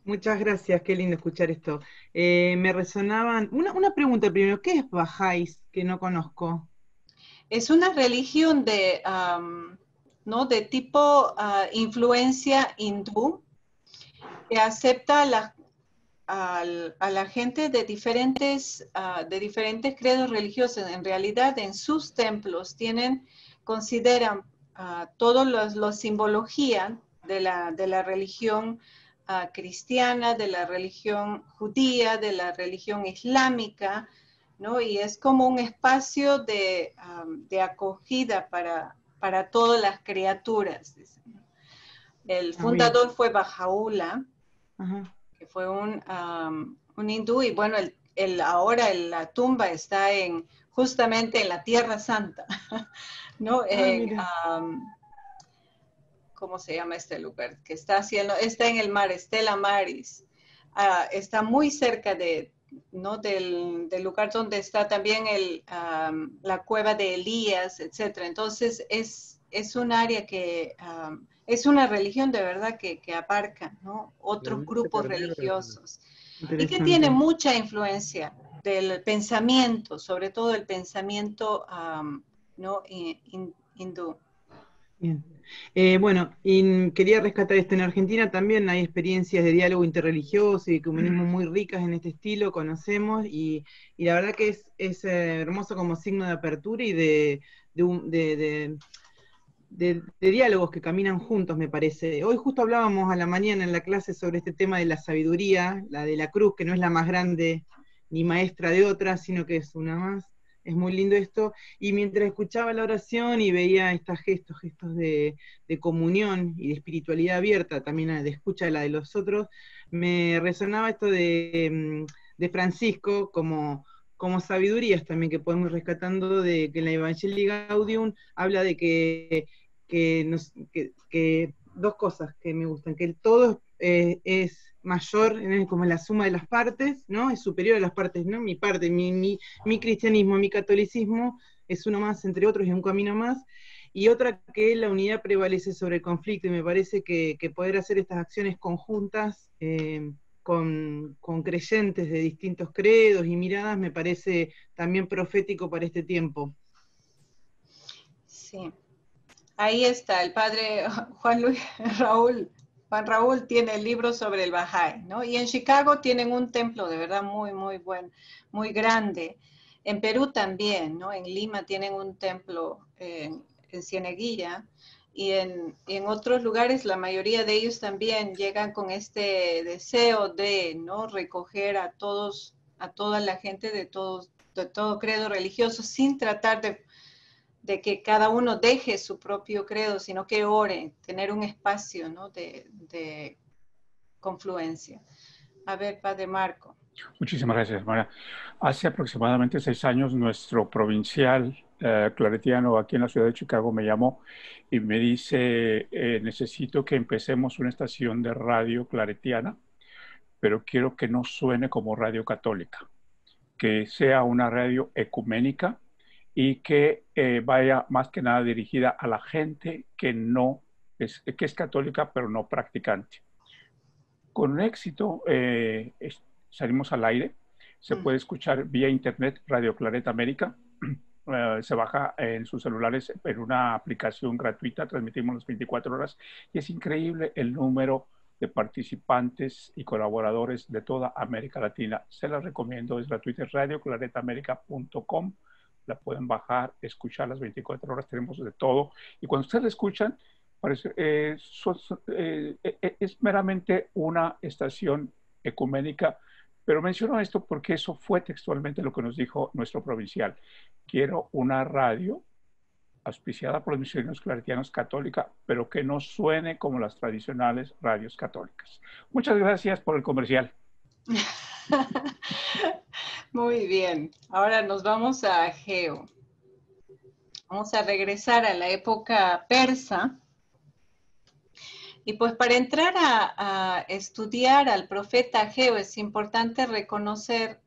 Muchas gracias, qué lindo escuchar esto. Me resonaban, una pregunta primero, ¿qué es Bahá'ís? Que no conozco. Es una religión ¿no? De tipo influencia hindú, que acepta a la gente de diferentes credos religiosos. En realidad, en sus templos consideran todos los simbología de la religión cristiana, de la religión judía, de la religión islámica, ¿no? Y es como un espacio de acogida para todas las criaturas. El fundador fue Baha'u'llah, que fue un hindú, y bueno, ahora la tumba está justamente en la Tierra Santa, ¿no? ¿Cómo se llama este lugar? Que está en el mar, Stella Maris. Está muy cerca ¿no? del lugar donde está también la cueva de Elías, etc. Entonces, es un área que es una religión de verdad que abarca, ¿no? Otros grupos religiosos. Y que tiene mucha influencia del pensamiento, sobre todo el pensamiento ¿no? hindú. Bien. Bueno, y quería rescatar esto. En Argentina también hay experiencias de diálogo interreligioso y ecumenismo muy ricas en este estilo, conocemos, y la verdad que es hermoso como signo de apertura y de diálogos que caminan juntos, me parece. Hoy justo hablábamos a la mañana en la clase sobre este tema de la sabiduría, la de la cruz, que no es la más grande ni maestra de otra, sino que es una más. Es muy lindo esto, y mientras escuchaba la oración y veía estos gestos de comunión y de espiritualidad abierta, también de escucha de la de los otros, me resonaba esto de Francisco como sabidurías también que podemos ir rescatando, de que en la Evangelii Gaudium habla de que dos cosas que me gustan, que el todo es mayor, como la suma de las partes, ¿no? Es superior a las partes, ¿no? Mi parte, mi cristianismo, mi catolicismo es uno más entre otros y un camino más, y otra que la unidad prevalece sobre el conflicto, y me parece que poder hacer estas acciones conjuntas con creyentes de distintos credos y miradas me parece también profético para este tiempo. Sí. Ahí está, el padre Juan Raúl tiene el libro sobre el Bahá'í, ¿no? Y en Chicago tienen un templo de verdad muy, muy bueno, muy grande. En Perú también, ¿no? En Lima tienen un templo en Cieneguilla, y en otros lugares la mayoría de ellos también llegan con este deseo de, ¿no? Recoger a toda la gente de todo credo religioso, sin tratar de que cada uno deje su propio credo, sino que ore, tener un espacio, ¿no? de confluencia. A ver, Padre Marco. Muchísimas gracias, hermana. Hace aproximadamente 6 años, nuestro provincial claretiano aquí en la ciudad de Chicago me llamó y me dice, necesito que empecemos una estación de radio claretiana, pero quiero que no suene como radio católica, que sea una radio ecuménica y que vaya más que nada dirigida a la gente que es católica pero no practicante. Con éxito salimos al aire, se puede escuchar vía internet Radio Clareta América, se baja en sus celulares en una aplicación gratuita, transmitimos las 24 horas y es increíble el número de participantes y colaboradores de toda América Latina. Se las recomiendo, es gratuita, es radioclaretaamerica.com, la pueden bajar, escuchar las 24 horas, tenemos de todo. Y cuando ustedes la escuchan, parece, es meramente una estación ecuménica, pero menciono esto porque eso fue textualmente lo que nos dijo nuestro provincial. Quiero una radio auspiciada por los misioneros claretianos católica, pero que no suene como las tradicionales radios católicas. Muchas gracias por el comercial. Muy bien. Ahora nos vamos a Ageo. Vamos a regresar a la época persa. Y pues para entrar a estudiar al profeta Ageo es importante reconocer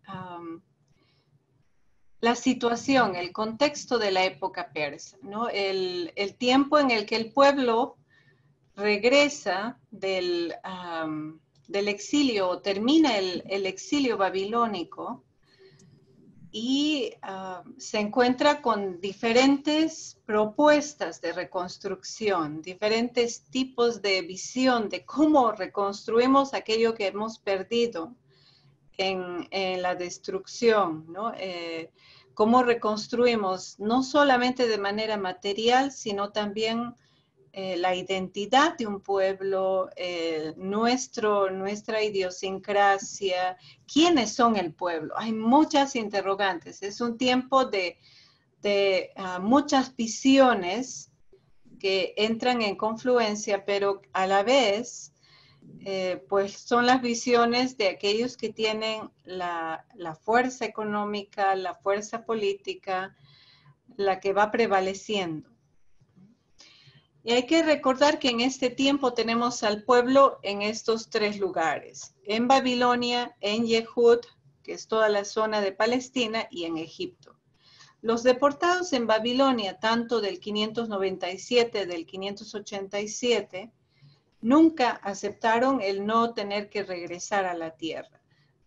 la situación, el contexto de la época persa, ¿no? El tiempo en el que el pueblo regresa del exilio, o termina el exilio babilónico, y se encuentra con diferentes propuestas de reconstrucción, diferentes tipos de visión de cómo reconstruimos aquello que hemos perdido en la destrucción, ¿no? Cómo reconstruimos no solamente de manera material, sino también la identidad de un pueblo, nuestra idiosincrasia, quiénes son el pueblo. Hay muchas interrogantes. Es un tiempo de muchas visiones que entran en confluencia, pero a la vez, pues son las visiones de aquellos que tienen la fuerza económica, la fuerza política, la que va prevaleciendo. Y hay que recordar que en este tiempo tenemos al pueblo en estos tres lugares: en Babilonia, en Yehud, que es toda la zona de Palestina, y en Egipto. Los deportados en Babilonia, tanto del 597, del 587, nunca aceptaron el no tener que regresar a la tierra.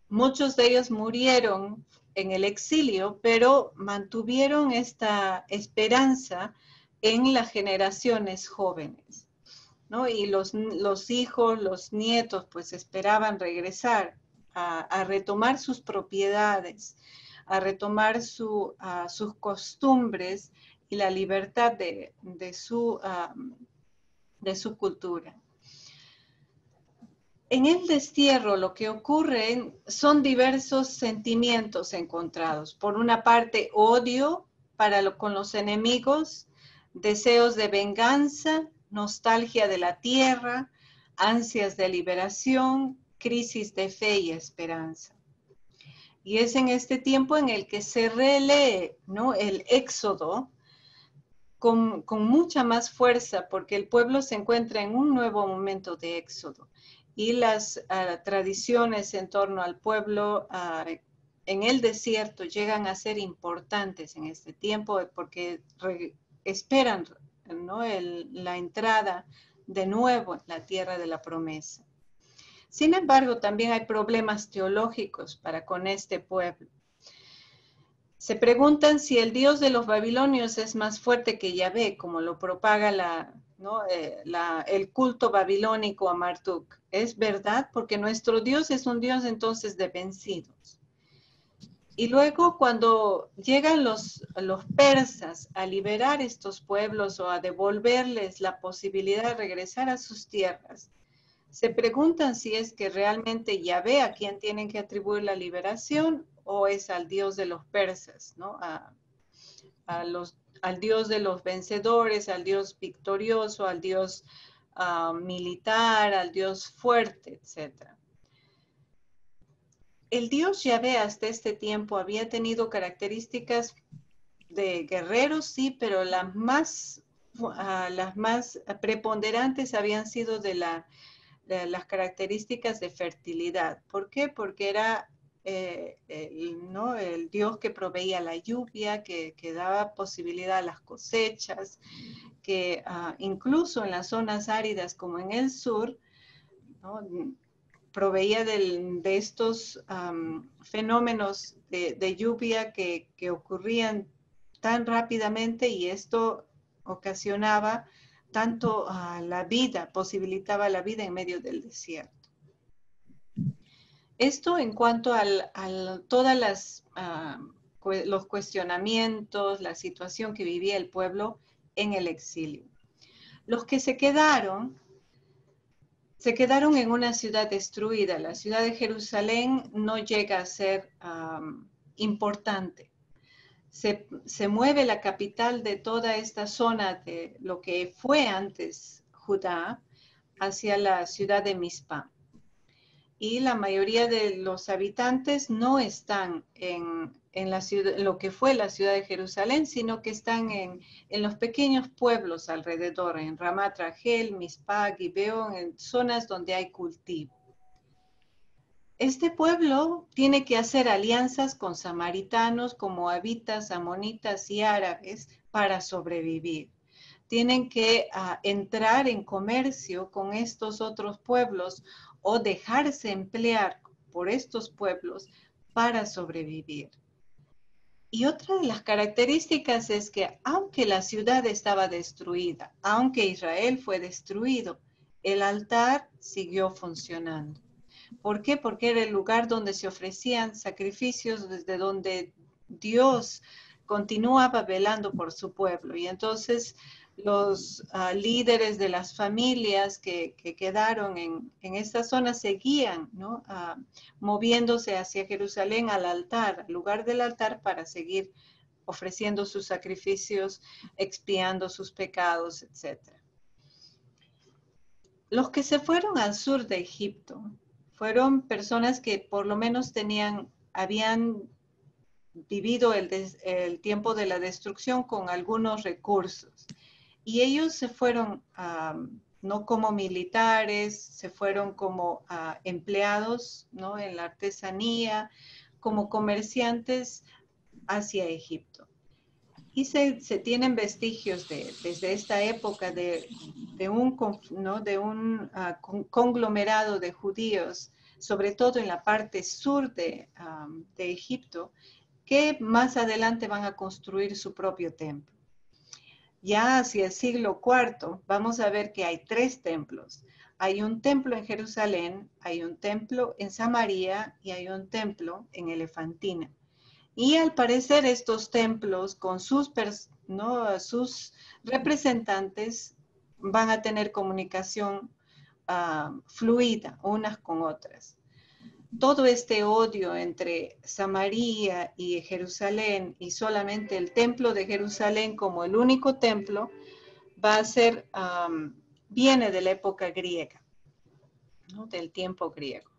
Muchos de ellos murieron en el exilio, pero mantuvieron esta esperanza en las generaciones jóvenes, ¿no? Y los hijos, los nietos, pues esperaban regresar a retomar sus propiedades, a retomar sus costumbres y la libertad de su cultura. En el destierro lo que ocurre son diversos sentimientos encontrados. Por una parte, odio con los enemigos, deseos de venganza, nostalgia de la tierra, ansias de liberación, crisis de fe y esperanza. Y es en este tiempo en el que se relee, ¿no?, el Éxodo con mucha más fuerza, porque el pueblo se encuentra en un nuevo momento de Éxodo. Y las tradiciones en torno al pueblo en el desierto llegan a ser importantes en este tiempo, porque esperan, ¿no?, la entrada de nuevo en la tierra de la promesa. Sin embargo, también hay problemas teológicos con este pueblo. Se preguntan si el Dios de los babilonios es más fuerte que Yahvé, como lo propaga el culto babilónico a Marduk. ¿Es verdad? Porque nuestro Dios es un Dios entonces de vencidos. Y luego cuando llegan los persas a liberar estos pueblos o a devolverles la posibilidad de regresar a sus tierras, se preguntan si es que realmente Yahvé a quien tienen que atribuir la liberación o es al Dios de los persas, ¿no? Al Dios de los vencedores, al Dios victorioso, al Dios militar, al Dios fuerte, etc. El Dios Yahvé hasta este tiempo había tenido características de guerreros, sí, pero las más preponderantes habían sido de las características de fertilidad. ¿Por qué? Porque era el Dios que proveía la lluvia, que daba posibilidad a las cosechas, que incluso en las zonas áridas como en el sur, ¿no?, proveía de estos fenómenos de lluvia que ocurrían tan rápidamente, y esto ocasionaba tanto la vida, posibilitaba la vida en medio del desierto. Esto en cuanto a todas los cuestionamientos, la situación que vivía el pueblo en el exilio. Los que se quedaron en una ciudad destruida. La ciudad de Jerusalén no llega a ser importante. Se mueve la capital de toda esta zona de lo que fue antes Judá hacia la ciudad de Mizpah. Y la mayoría de los habitantes no están en lo que fue la ciudad de Jerusalén, sino que están en los pequeños pueblos alrededor, en Ramat Rachel, Mizpah, Gibeón, en zonas donde hay cultivo. Este pueblo tiene que hacer alianzas con samaritanos, con moabitas, amonitas y árabes para sobrevivir. Tienen que entrar en comercio con estos otros pueblos o dejarse emplear por estos pueblos para sobrevivir. Y otra de las características es que aunque la ciudad estaba destruida, aunque Israel fue destruido, el altar siguió funcionando. ¿Por qué? Porque era el lugar donde se ofrecían sacrificios, desde donde Dios continuaba velando por su pueblo. Y entonces los líderes de las familias que quedaron en esta zona seguían, ¿no? Moviéndose hacia Jerusalén al altar, al lugar del altar, para seguir ofreciendo sus sacrificios, expiando sus pecados, etc. Los que se fueron al sur de Egipto fueron personas que por lo menos habían vivido el tiempo de la destrucción con algunos recursos. Y ellos se fueron no como militares, se fueron como empleados, ¿no? En la artesanía, como comerciantes hacia Egipto. Y se tienen vestigios desde esta época de un conglomerado de judíos, sobre todo en la parte sur de Egipto, que más adelante van a construir su propio templo. Ya hacia el siglo IV vamos a ver que hay 3 templos. Hay un templo en Jerusalén, hay un templo en Samaria y hay un templo en Elefantina. Y al parecer estos templos con sus representantes van a tener comunicación fluida unas con otras. Todo este odio entre Samaria y Jerusalén y solamente el templo de Jerusalén como el único templo va a ser, viene de la época griega, ¿no? Del tiempo griego.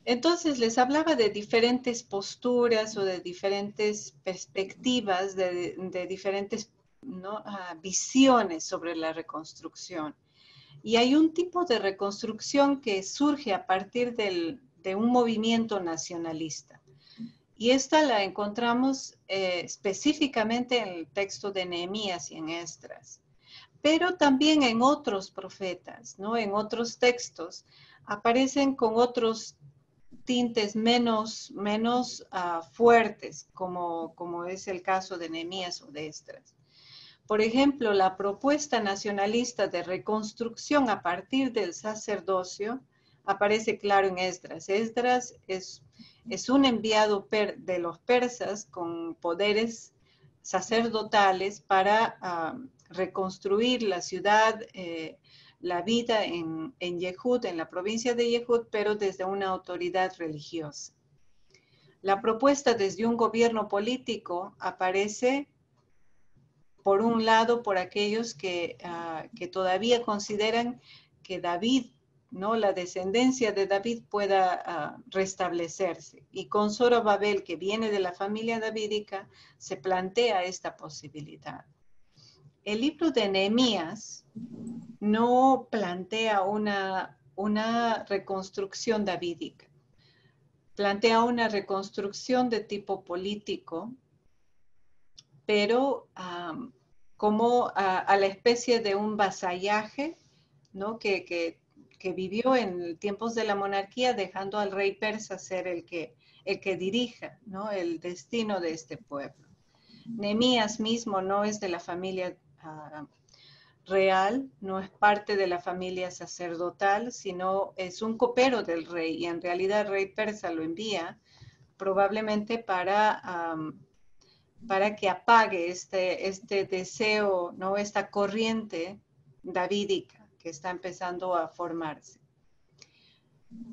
Entonces les hablaba de diferentes posturas o de diferentes perspectivas, de diferentes, ¿no? Visiones sobre la reconstrucción. Y hay un tipo de reconstrucción que surge a partir de un movimiento nacionalista. Y esta la encontramos específicamente en el texto de Nehemías y en Esdras. Pero también en otros profetas, ¿no? En otros textos aparecen con otros tintes menos fuertes, como es el caso de Nehemías o de Esdras. Por ejemplo, la propuesta nacionalista de reconstrucción a partir del sacerdocio aparece claro en Esdras. Esdras es un enviado de los persas con poderes sacerdotales para reconstruir la ciudad, la vida en Yehud, en la provincia de Yehud, pero desde una autoridad religiosa. La propuesta desde un gobierno político aparece, por un lado, por aquellos que todavía consideran que David, ¿no? La descendencia de David pueda restablecerse. Y con Zorobabel, que viene de la familia davídica, se plantea esta posibilidad. El libro de Nehemías no plantea una reconstrucción davídica. Plantea una reconstrucción de tipo político, pero como a la especie de un vasallaje, ¿no? que vivió en tiempos de la monarquía, dejando al rey persa ser el que dirija, ¿no? El destino de este pueblo. Nehemías mismo no es de la familia real, no es parte de la familia sacerdotal, sino es un copero del rey, y en realidad el rey persa lo envía probablemente para que apague este deseo, ¿no? Esta corriente davídica que está empezando a formarse.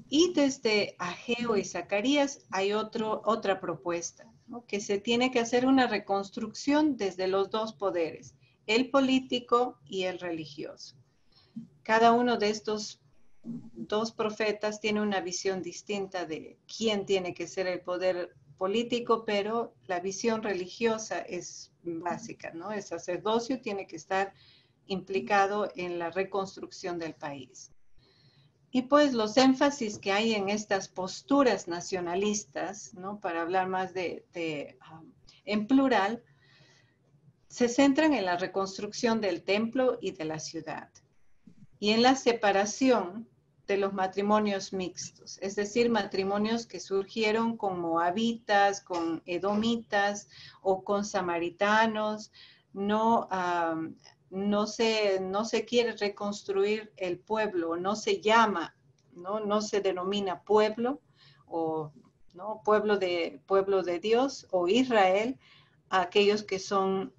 Y desde Ageo y Zacarías hay otra propuesta, ¿no? Que se tiene que hacer una reconstrucción desde los 2 poderes, el político y el religioso. Cada uno de estos 2 profetas tiene una visión distinta de quién tiene que ser el poder político, pero la visión religiosa es básica, ¿no? El sacerdocio tiene que estar implicado en la reconstrucción del país. Y pues los énfasis que hay en estas posturas nacionalistas, ¿no? Para hablar más en plural, se centran en la reconstrucción del templo y de la ciudad, y en la separación de los matrimonios mixtos, es decir, matrimonios que surgieron con moabitas, con edomitas o con samaritanos. No, no se quiere reconstruir el pueblo, no se llama, no se denomina pueblo o ¿no? pueblo de Dios o Israel a aquellos que son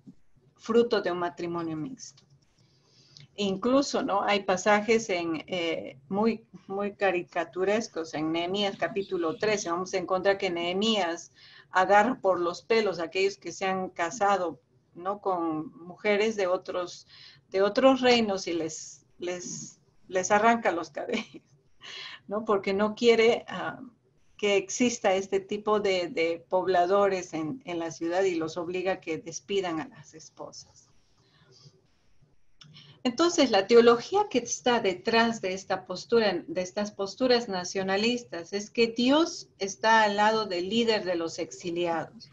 fruto de un matrimonio mixto. Incluso, ¿no? Hay pasajes muy caricaturescos en Nehemías capítulo 13. Vamos a encontrar que Nehemías agarra por los pelos a aquellos que se han casado, ¿no? con mujeres de otros reinos y les arranca los cabellos, ¿no? Porque no quiere que exista este tipo de pobladores en la ciudad y los obliga a que despidan a las esposas. Entonces, la teología que está detrás de esta postura, de estas posturas nacionalistas, es que Dios está al lado del líder de los exiliados.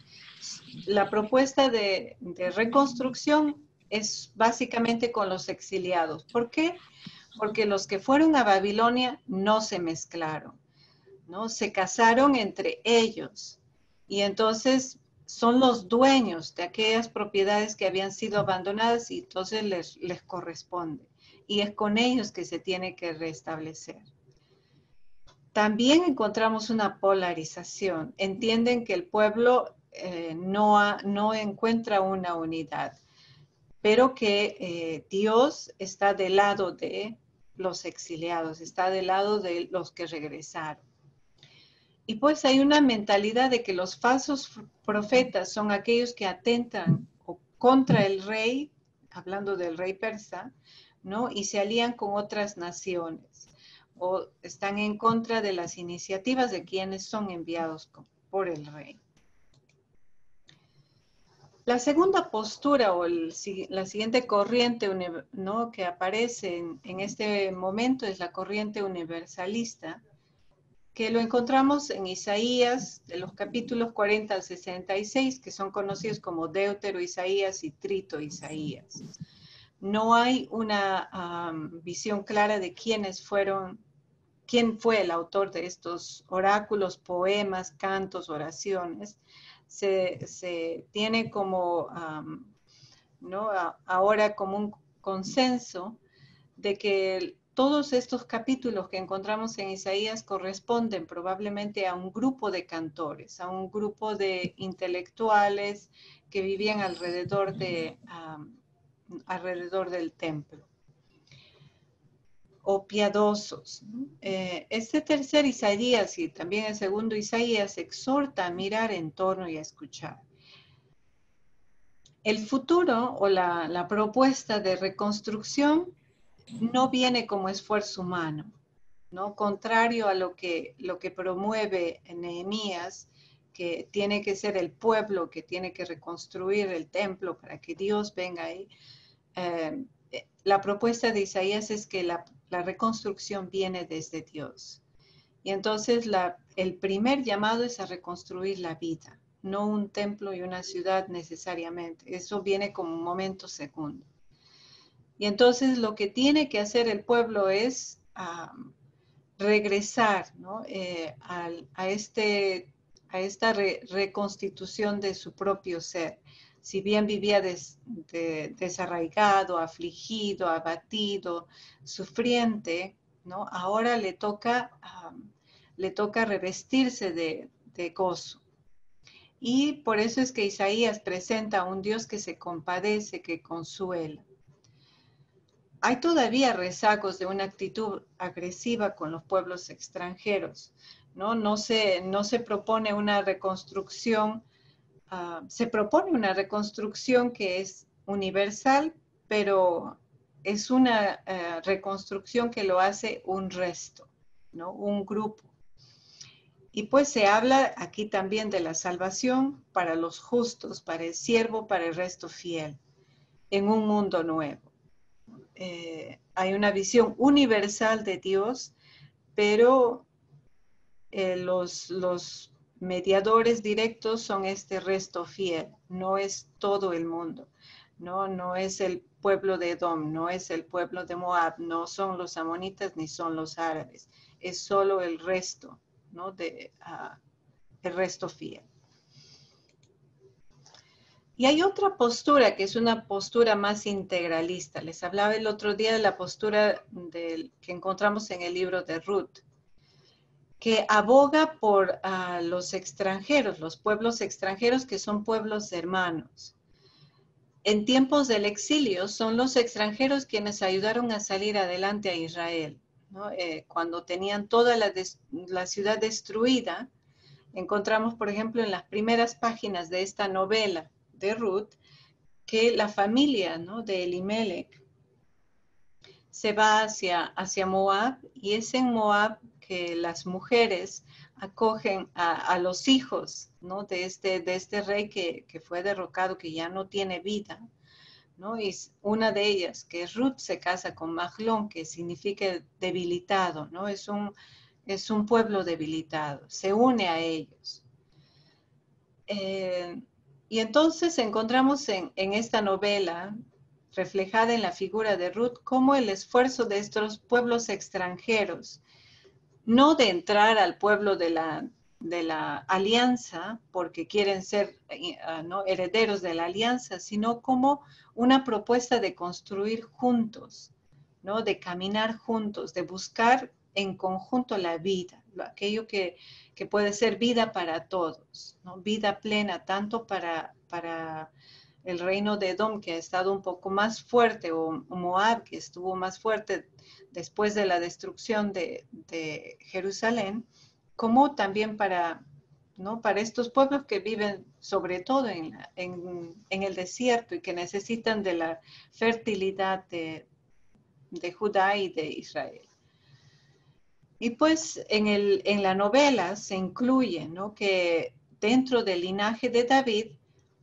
La propuesta de reconstrucción es básicamente con los exiliados. ¿Por qué? Porque los que fueron a Babilonia no se mezclaron, ¿no? Se casaron entre ellos y entonces son los dueños de aquellas propiedades que habían sido abandonadas y entonces les corresponde. Y es con ellos que se tiene que restablecer. También encontramos una polarización. Entienden que el pueblo no encuentra una unidad, pero que Dios está del lado de los exiliados, está del lado de los que regresaron. Y pues hay una mentalidad de que los falsos profetas son aquellos que atentan contra el rey, hablando del rey persa, ¿no? Y se alían con otras naciones o están en contra de las iniciativas de quienes son enviados por el rey. La segunda postura o la siguiente corriente, ¿no? que aparece en este momento es la corriente universalista, que lo encontramos en Isaías, de los capítulos 40 al 66, que son conocidos como Deutero Isaías y Trito Isaías. No hay una visión clara de quién fue el autor de estos oráculos, poemas, cantos, oraciones. Se tiene como, ¿no? ahora como un consenso de que todos estos capítulos que encontramos en Isaías corresponden probablemente a un grupo de cantores, a un grupo de intelectuales que vivían alrededor del templo, o piadosos. Este tercer Isaías y también el segundo Isaías exhorta a mirar en torno y a escuchar. El futuro o la propuesta de reconstrucción no viene como esfuerzo humano, ¿no? Contrario a lo que promueve Nehemías, que tiene que ser el pueblo que tiene que reconstruir el templo para que Dios venga ahí. La propuesta de Isaías es que la reconstrucción viene desde Dios. Y entonces el primer llamado es a reconstruir la vida, no un templo y una ciudad necesariamente. Eso viene como un momento segundo. Y entonces lo que tiene que hacer el pueblo es regresar, ¿no? a esta reconstitución de su propio ser. Si bien vivía desarraigado, afligido, abatido, sufriente, ¿no? Ahora le toca revestirse de gozo. Y por eso es que Isaías presenta a un Dios que se compadece, que consuela. Hay todavía rezagos de una actitud agresiva con los pueblos extranjeros, ¿no? No se propone una reconstrucción, se propone una reconstrucción que es universal, pero es una reconstrucción que lo hace un resto, ¿no? Un grupo. Y pues se habla aquí también de la salvación para los justos, para el siervo, para el resto fiel, en un mundo nuevo. Hay una visión universal de Dios, pero los mediadores directos son este resto fiel, no es todo el mundo. No es el pueblo de Edom, no es el pueblo de Moab, no son los amonitas ni son los árabes, es solo el resto, ¿no? El resto fiel. Y hay otra postura que es una postura más integralista. Les hablaba el otro día de la postura que encontramos en el libro de Ruth, que aboga por los extranjeros, los pueblos extranjeros que son pueblos hermanos. En tiempos del exilio son los extranjeros quienes ayudaron a salir adelante a Israel, ¿no? Cuando tenían toda la ciudad destruida, encontramos, por ejemplo, en las primeras páginas de esta novela de Ruth, que la familia, ¿no?, de Elimelech se va hacia Moab, y es en Moab que las mujeres acogen a los hijos, ¿no?, de este rey que fue derrocado, que ya no tiene vida, ¿no? Y una de ellas, que es Ruth, se casa con Mahlón, que significa debilitado, ¿no? Es un pueblo debilitado, se une a ellos. Y entonces encontramos en esta novela, reflejada en la figura de Ruth, cómo el esfuerzo de estos pueblos extranjeros, no de entrar al pueblo de la alianza, porque quieren ser ¿no?, herederos de la alianza, sino como una propuesta de construir juntos, ¿no?, de caminar juntos, de buscar en conjunto la vida, aquello que puede ser vida para todos, ¿no?, vida plena, tanto para el reino de Edom, que ha estado un poco más fuerte, o Moab, que estuvo más fuerte después de la destrucción de Jerusalén, como también para estos pueblos que viven sobre todo en el desierto y que necesitan de la fertilidad de Judá y de Israel. Y pues en la novela se incluye, ¿no?, que dentro del linaje de David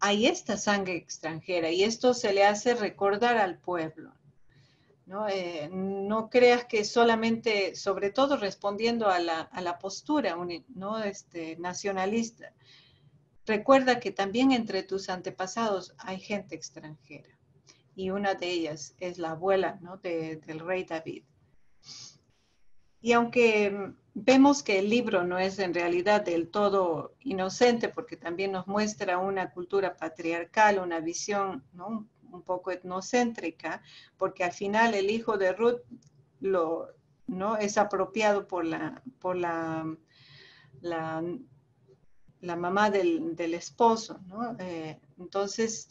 hay esta sangre extranjera, y esto se le hace recordar al pueblo, ¿no? No creas que solamente, sobre todo respondiendo a la postura, ¿no?, nacionalista. Recuerda que también entre tus antepasados hay gente extranjera, y una de ellas es la abuela, ¿no?, del rey David. Y aunque vemos que el libro no es en realidad del todo inocente, porque también nos muestra una cultura patriarcal, una visión, ¿no?, un poco etnocéntrica, porque al final el hijo de Ruth ¿no?, es apropiado por la mamá del esposo, ¿no? Entonces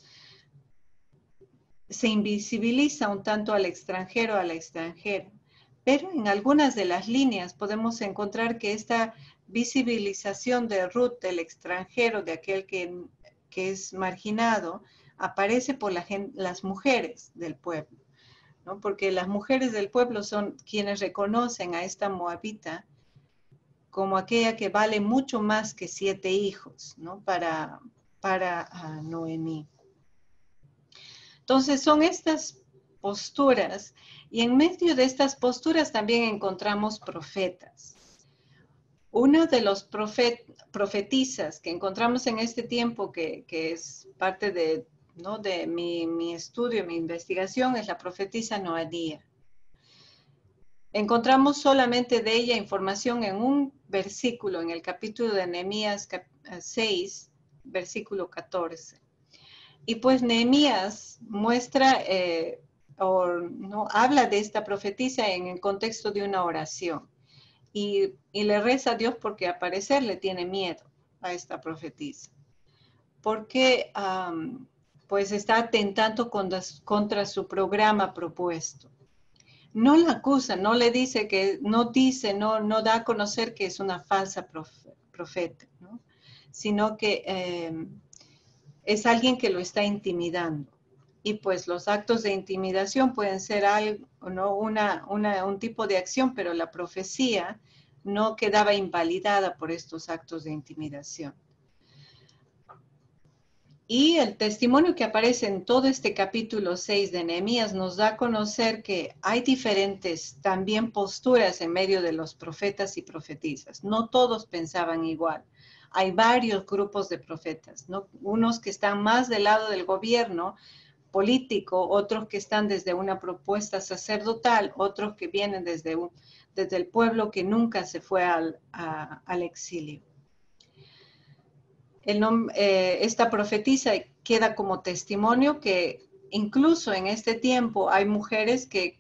se invisibiliza un tanto al extranjero, a la extranjera. Pero en algunas de las líneas podemos encontrar que esta visibilización de Ruth, del extranjero, de aquel que es marginado, aparece por las mujeres del pueblo, ¿no? Porque las mujeres del pueblo son quienes reconocen a esta moabita como aquella que vale mucho más que 7 hijos, ¿no?, para Noemí. Entonces son estas posturas, y en medio de estas posturas también encontramos profetas. Una de los profetisas que encontramos en este tiempo, que es parte de mi estudio, mi investigación, es la profetisa Noadía. Encontramos solamente de ella información en un versículo, en el capítulo de Nehemías 6, versículo 14. Y pues Nehemías muestra habla de esta profetisa en el contexto de una oración, y le reza a Dios porque al parecer le tiene miedo a esta profetisa, porque pues está atentando contra su programa propuesto. No la acusa, no le dice no da a conocer que es una falsa profeta, ¿no?, sino que es alguien que lo está intimidando. Y pues los actos de intimidación pueden ser algo, ¿no?, un tipo de acción, pero la profecía no quedaba invalidada por estos actos de intimidación. Y el testimonio que aparece en todo este capítulo 6 de Nehemías nos da a conocer que hay diferentes también posturas en medio de los profetas y profetisas. No todos pensaban igual. Hay varios grupos de profetas, ¿no?, unos que están más del lado del gobierno, político, otros que están desde una propuesta sacerdotal, otros que vienen desde el pueblo que nunca se fue al exilio. Esta profetisa queda como testimonio que incluso en este tiempo hay mujeres que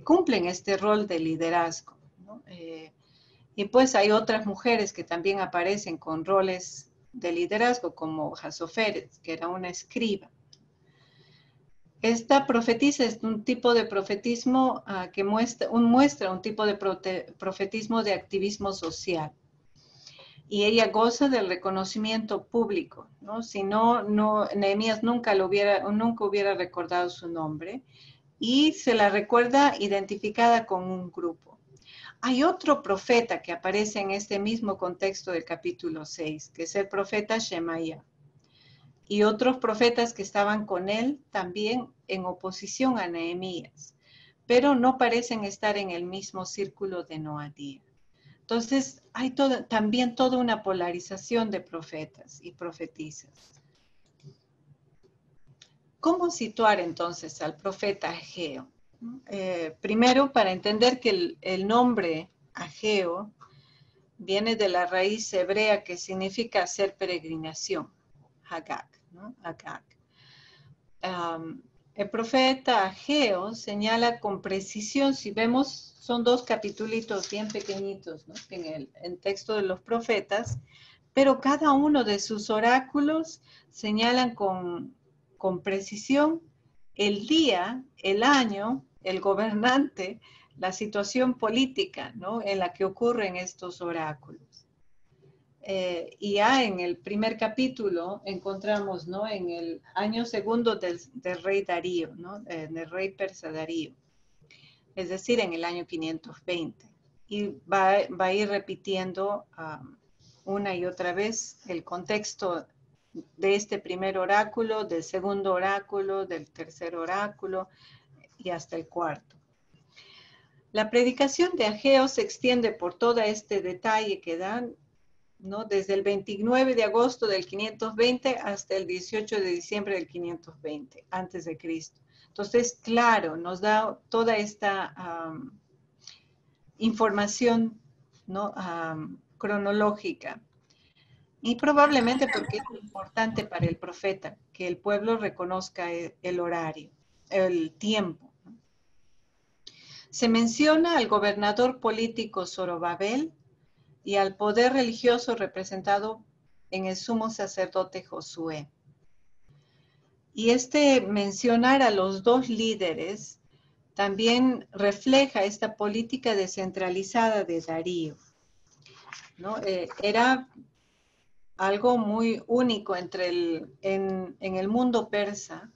cumplen este rol de liderazgo, ¿no? Y pues hay otras mujeres que también aparecen con roles de liderazgo, como Jasoferet, que era una escriba. Esta profetisa es un tipo de profetismo que muestra un tipo de profetismo de activismo social. Y ella goza del reconocimiento público, ¿no? Si no, Nehemías nunca hubiera recordado su nombre, y se la recuerda identificada con un grupo. Hay otro profeta que aparece en este mismo contexto del capítulo 6, que es el profeta Shemaías, y otros profetas que estaban con él también en oposición a Nehemías, pero no parecen estar en el mismo círculo de Noadía. Entonces, hay también toda una polarización de profetas y profetisas. ¿Cómo situar entonces al profeta Ageo? Primero, para entender que el nombre Ageo viene de la raíz hebrea que significa hacer peregrinación, Hagag, ¿no? Hagag. El profeta Ageo señala con precisión, si vemos, son 2 capitulitos bien pequeñitos, ¿no? En el texto de los profetas, pero cada uno de sus oráculos señalan con precisión el día, el año, el gobernante, la situación política, ¿no? En la que ocurren estos oráculos. Y ya en el primer capítulo encontramos, ¿no? En el año segundo del rey Darío, ¿no? Del rey persa Darío, es decir, en el año 520. Y va a ir repitiendo una y otra vez el contexto de este primer oráculo, del segundo oráculo, del tercer oráculo y hasta el cuarto. La predicación de Ageo se extiende por todo este detalle que dan, ¿no? Desde el 29 de agosto del 520 hasta el 18 de diciembre del 520, antes de Cristo. Entonces, claro, nos da toda esta información, ¿no? Cronológica. Y probablemente porque es importante para el profeta que el pueblo reconozca el horario, el tiempo. Se menciona al gobernador político Zorobabel y al poder religioso representado en el sumo sacerdote Josué. Y mencionar a los 2 líderes también refleja esta política descentralizada de Darío, ¿no? Era algo muy único en el mundo persa,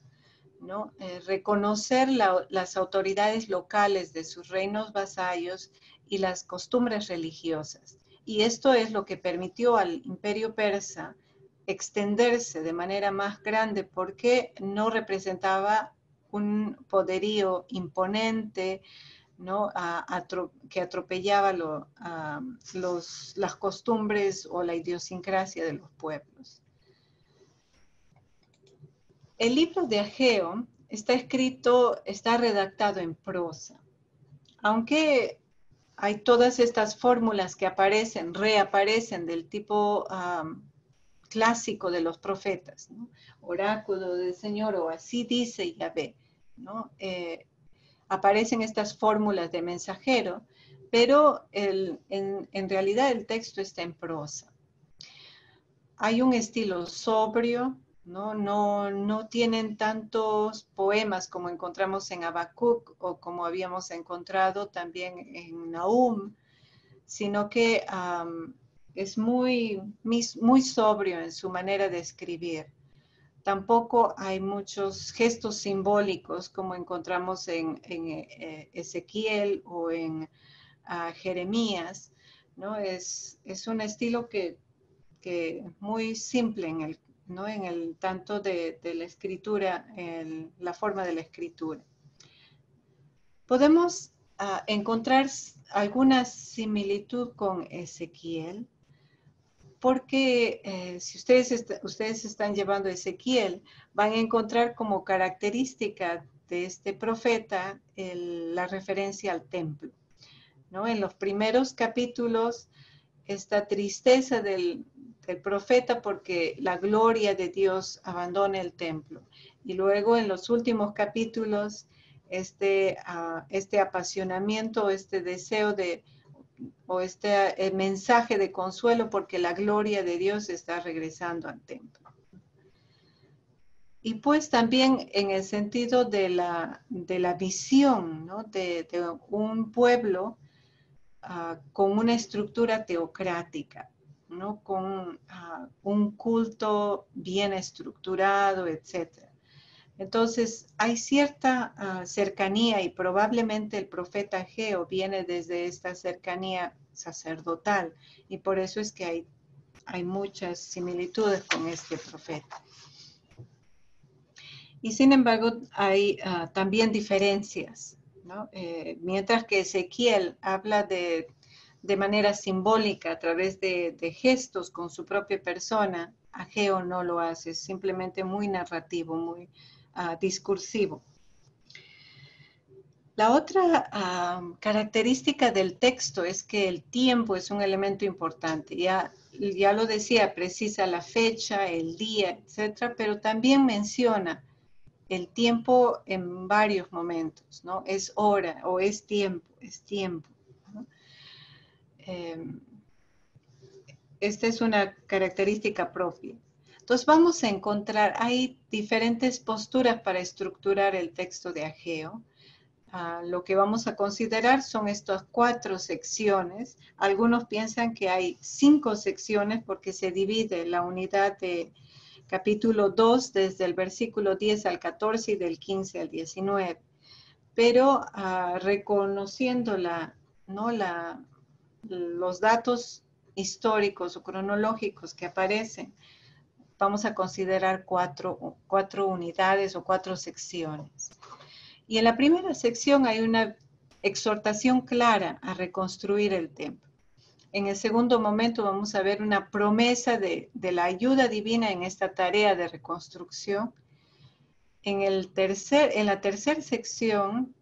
¿no? Reconocer las autoridades locales de sus reinos vasallos y las costumbres religiosas. Y esto es lo que permitió al imperio persa extenderse de manera más grande, porque no representaba un poderío imponente, ¿no? Que atropellaba las costumbres o la idiosincrasia de los pueblos. El libro de Ageo está redactado en prosa, aunque hay todas estas fórmulas que reaparecen del tipo clásico de los profetas, ¿no? Oráculo del Señor, o así dice Yahvé, ¿no? Aparecen estas fórmulas de mensajero, pero en realidad el texto está en prosa. Hay un estilo sobrio, no tienen tantos poemas como encontramos en Habacuc o como habíamos encontrado también en Nahum, sino que es muy sobrio en su manera de escribir. Tampoco hay muchos gestos simbólicos como encontramos en Ezequiel o en Jeremías, ¿no? Es un estilo que muy simple en el tanto de la escritura, la forma de la escritura. Podemos encontrar alguna similitud con Ezequiel, porque si ustedes están llevando Ezequiel, van a encontrar como característica de este profeta la referencia al templo, ¿no? En los primeros capítulos, esta tristeza del profeta porque la gloria de Dios abandona el templo. Y luego en los últimos capítulos, este apasionamiento, este deseo o este mensaje de consuelo porque la gloria de Dios está regresando al templo. Y pues también en el sentido de la visión, ¿no? de un pueblo con una estructura teocrática, ¿no? Con un culto bien estructurado, etc. Entonces, hay cierta cercanía y probablemente el profeta Ageo viene desde esta cercanía sacerdotal y por eso es que hay muchas similitudes con este profeta. Y sin embargo, hay también diferencias, ¿no? Mientras que Ezequiel habla de manera simbólica a través de gestos con su propia persona, Ageo no lo hace, es simplemente muy narrativo, muy discursivo. La otra característica del texto es que el tiempo es un elemento importante. Ya lo decía, precisa la fecha, el día, etcétera, pero también menciona el tiempo en varios momentos, ¿no? Es hora o es tiempo, ¿no? Esta es una característica propia. Entonces vamos a encontrar, hay diferentes posturas para estructurar el texto de Ageo. Lo que vamos a considerar son estas 4 secciones. Algunos piensan que hay 5 secciones porque se divide la unidad de capítulo 2 desde el versículo 10 al 14 y del 15 al 19. Pero reconociendo los datos históricos o cronológicos que aparecen, vamos a considerar 4 unidades o 4 secciones. Y en la primera sección hay una exhortación clara a reconstruir el templo. En el segundo momento vamos a ver una promesa de la ayuda divina en esta tarea de reconstrucción. En la tercera sección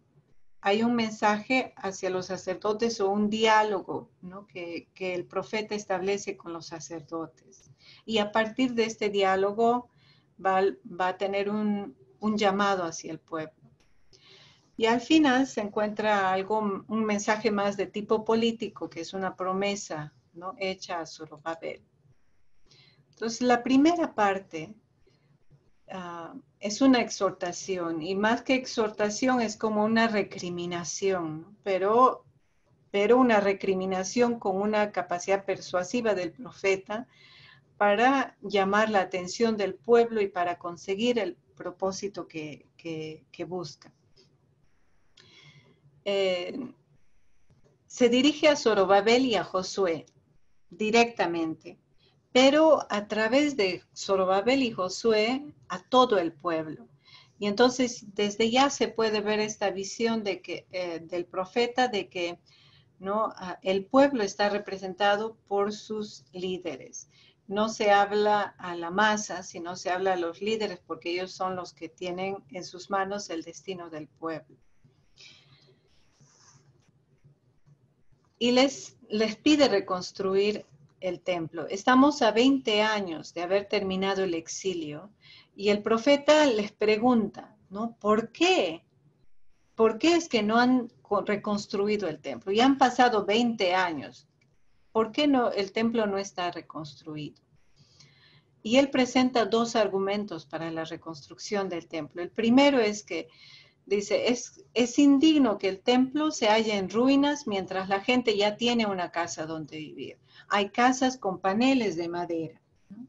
hay un mensaje hacia los sacerdotes o un diálogo, ¿no? que el profeta establece con los sacerdotes. Y a partir de este diálogo va a tener un llamado hacia el pueblo. Y al final se encuentra un mensaje más de tipo político, que es una promesa, ¿no? hecha a Zorobabel. Entonces, la primera parte es una exhortación, y más que exhortación es como una recriminación, ¿no? pero una recriminación con una capacidad persuasiva del profeta para llamar la atención del pueblo y para conseguir el propósito que busca. Se dirige a Zorobabel y a Josué directamente, pero a través de Zorobabel y Josué a todo el pueblo. Y entonces desde ya se puede ver esta visión del profeta de que ¿no? El pueblo está representado por sus líderes. No se habla a la masa, sino se habla a los líderes porque ellos son los que tienen en sus manos el destino del pueblo. Y les pide reconstruir el templo. Estamos a 20 años de haber terminado el exilio y el profeta les pregunta, ¿no? ¿Por qué? ¿Por qué es que no han reconstruido el templo? Ya han pasado 20 años. ¿Por qué el templo no está reconstruido? Y él presenta 2 argumentos para la reconstrucción del templo. El primero es que dice, es indigno que el templo se halle en ruinas mientras la gente ya tiene una casa donde vivir. Hay casas con paneles de madera, ¿no?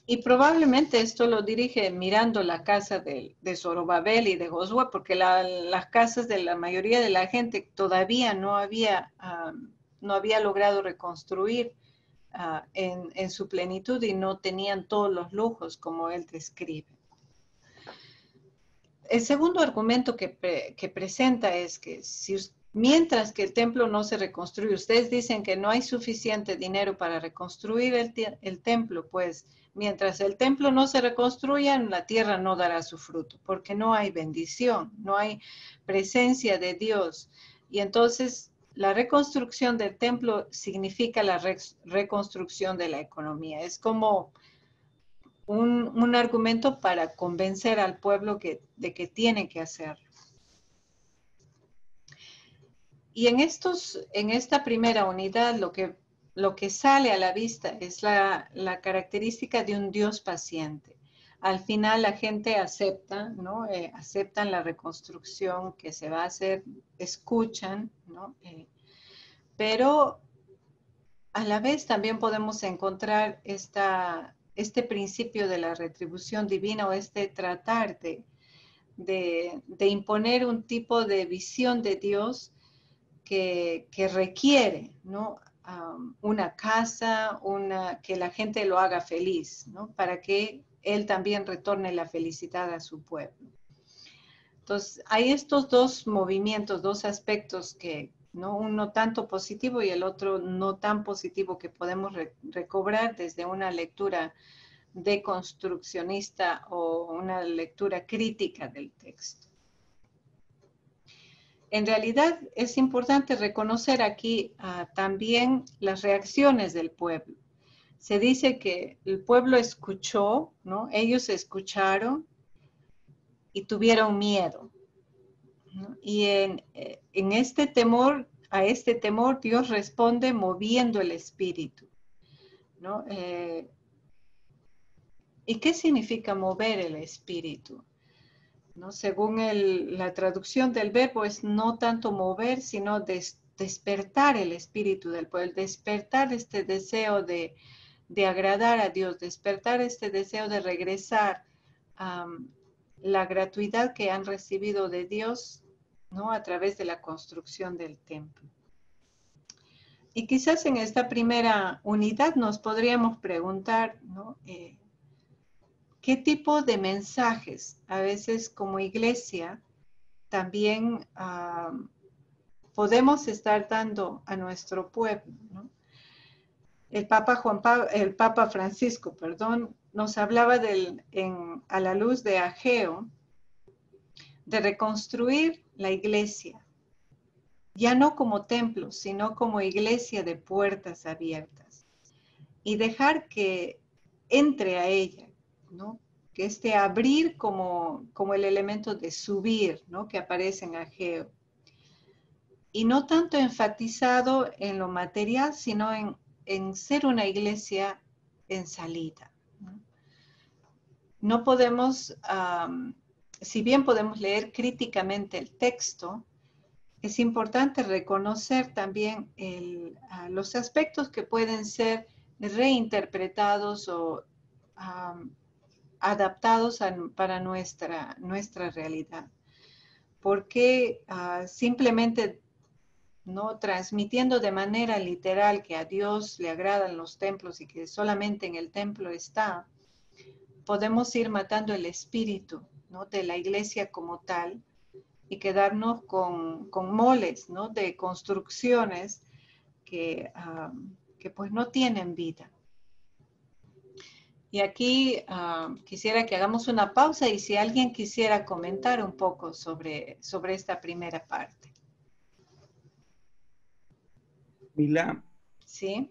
Y probablemente esto lo dirige mirando la casa de Zorobabel y de Josué, porque las casas de la mayoría de la gente todavía no había logrado reconstruir en su plenitud y no tenían todos los lujos como él describe. El segundo argumento que presenta es que si mientras que el templo no se reconstruye. Ustedes dicen que no hay suficiente dinero para reconstruir el templo, pues mientras el templo no se reconstruya, la tierra no dará su fruto, porque no hay bendición, no hay presencia de Dios. Y entonces la reconstrucción del templo significa la reconstrucción de la economía. Es como un argumento para convencer al pueblo de que tiene que hacerlo. Y en esta primera unidad lo que sale a la vista es la característica de un Dios paciente. Al final la gente acepta, ¿no? Aceptan la reconstrucción que se va a hacer, escuchan, ¿no? Pero a la vez también podemos encontrar este principio de la retribución divina, o tratar de imponer un tipo de visión de Dios que requiere, ¿no? Una casa, que la gente lo haga feliz, ¿no? Para que Él también retorne la felicidad a su pueblo. Entonces, hay estos dos movimientos, dos aspectos que, ¿no? Uno tanto positivo y el otro no tan positivo, que podemos recobrar desde una lectura deconstruccionista o una lectura crítica del texto. En realidad es importante reconocer aquí también las reacciones del pueblo. Se dice que el pueblo escuchó, ¿no? Ellos escucharon y tuvieron miedo, ¿no? Y en este temor, a este temor Dios responde moviendo el espíritu, ¿no? ¿Y qué significa mover el espíritu? ¿No? Según la traducción del verbo, es no tanto mover, sino despertar el espíritu del pueblo, despertar este deseo de agradar a Dios, despertar este deseo de regresar a la gratuidad que han recibido de Dios, ¿no? A través de la construcción del templo. Y quizás en esta primera unidad nos podríamos preguntar, ¿no? ¿Qué tipo de mensajes a veces como iglesia también podemos estar dando a nuestro pueblo, ¿no? El Papa Francisco, nos hablaba a la luz de Ageo, de reconstruir la iglesia, ya no como templo, sino como iglesia de puertas abiertas, y dejar que entre a ella, ¿no? Que abrir como el elemento de subir, ¿no? Que aparece en Ageo. Y no tanto enfatizado en lo material, sino en ser una iglesia en salida, ¿no? No podemos, si bien podemos leer críticamente el texto, es importante reconocer también los aspectos que pueden ser reinterpretados o adaptados para nuestra realidad. Porque simplemente, ¿no? Transmitiendo de manera literal que a Dios le agradan los templos y que solamente en el templo está, podemos ir matando el espíritu, ¿no? De la iglesia como tal, y quedarnos con moles, ¿no? De construcciones que pues no tienen vida. Y aquí quisiera que hagamos una pausa y si alguien quisiera comentar un poco sobre esta primera parte. Mila. Sí.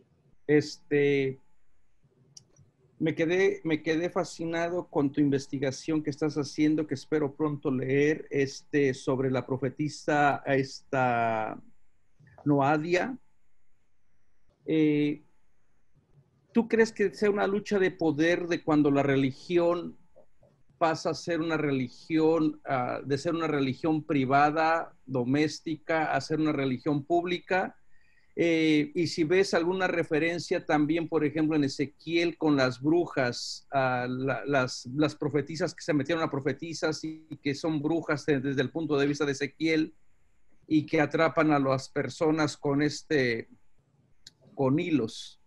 Me quedé fascinado con tu investigación que estás haciendo, que espero pronto leer, sobre la profetisa Noadia. ¿Tú crees que sea una lucha de poder de cuando la religión pasa a ser una religión, de ser una religión privada, doméstica, a ser una religión pública? Y si ves alguna referencia también, por ejemplo, en Ezequiel con las brujas, las profetisas que se metieron a profetisas y que son brujas desde el punto de vista de Ezequiel y que atrapan a las personas con hilos.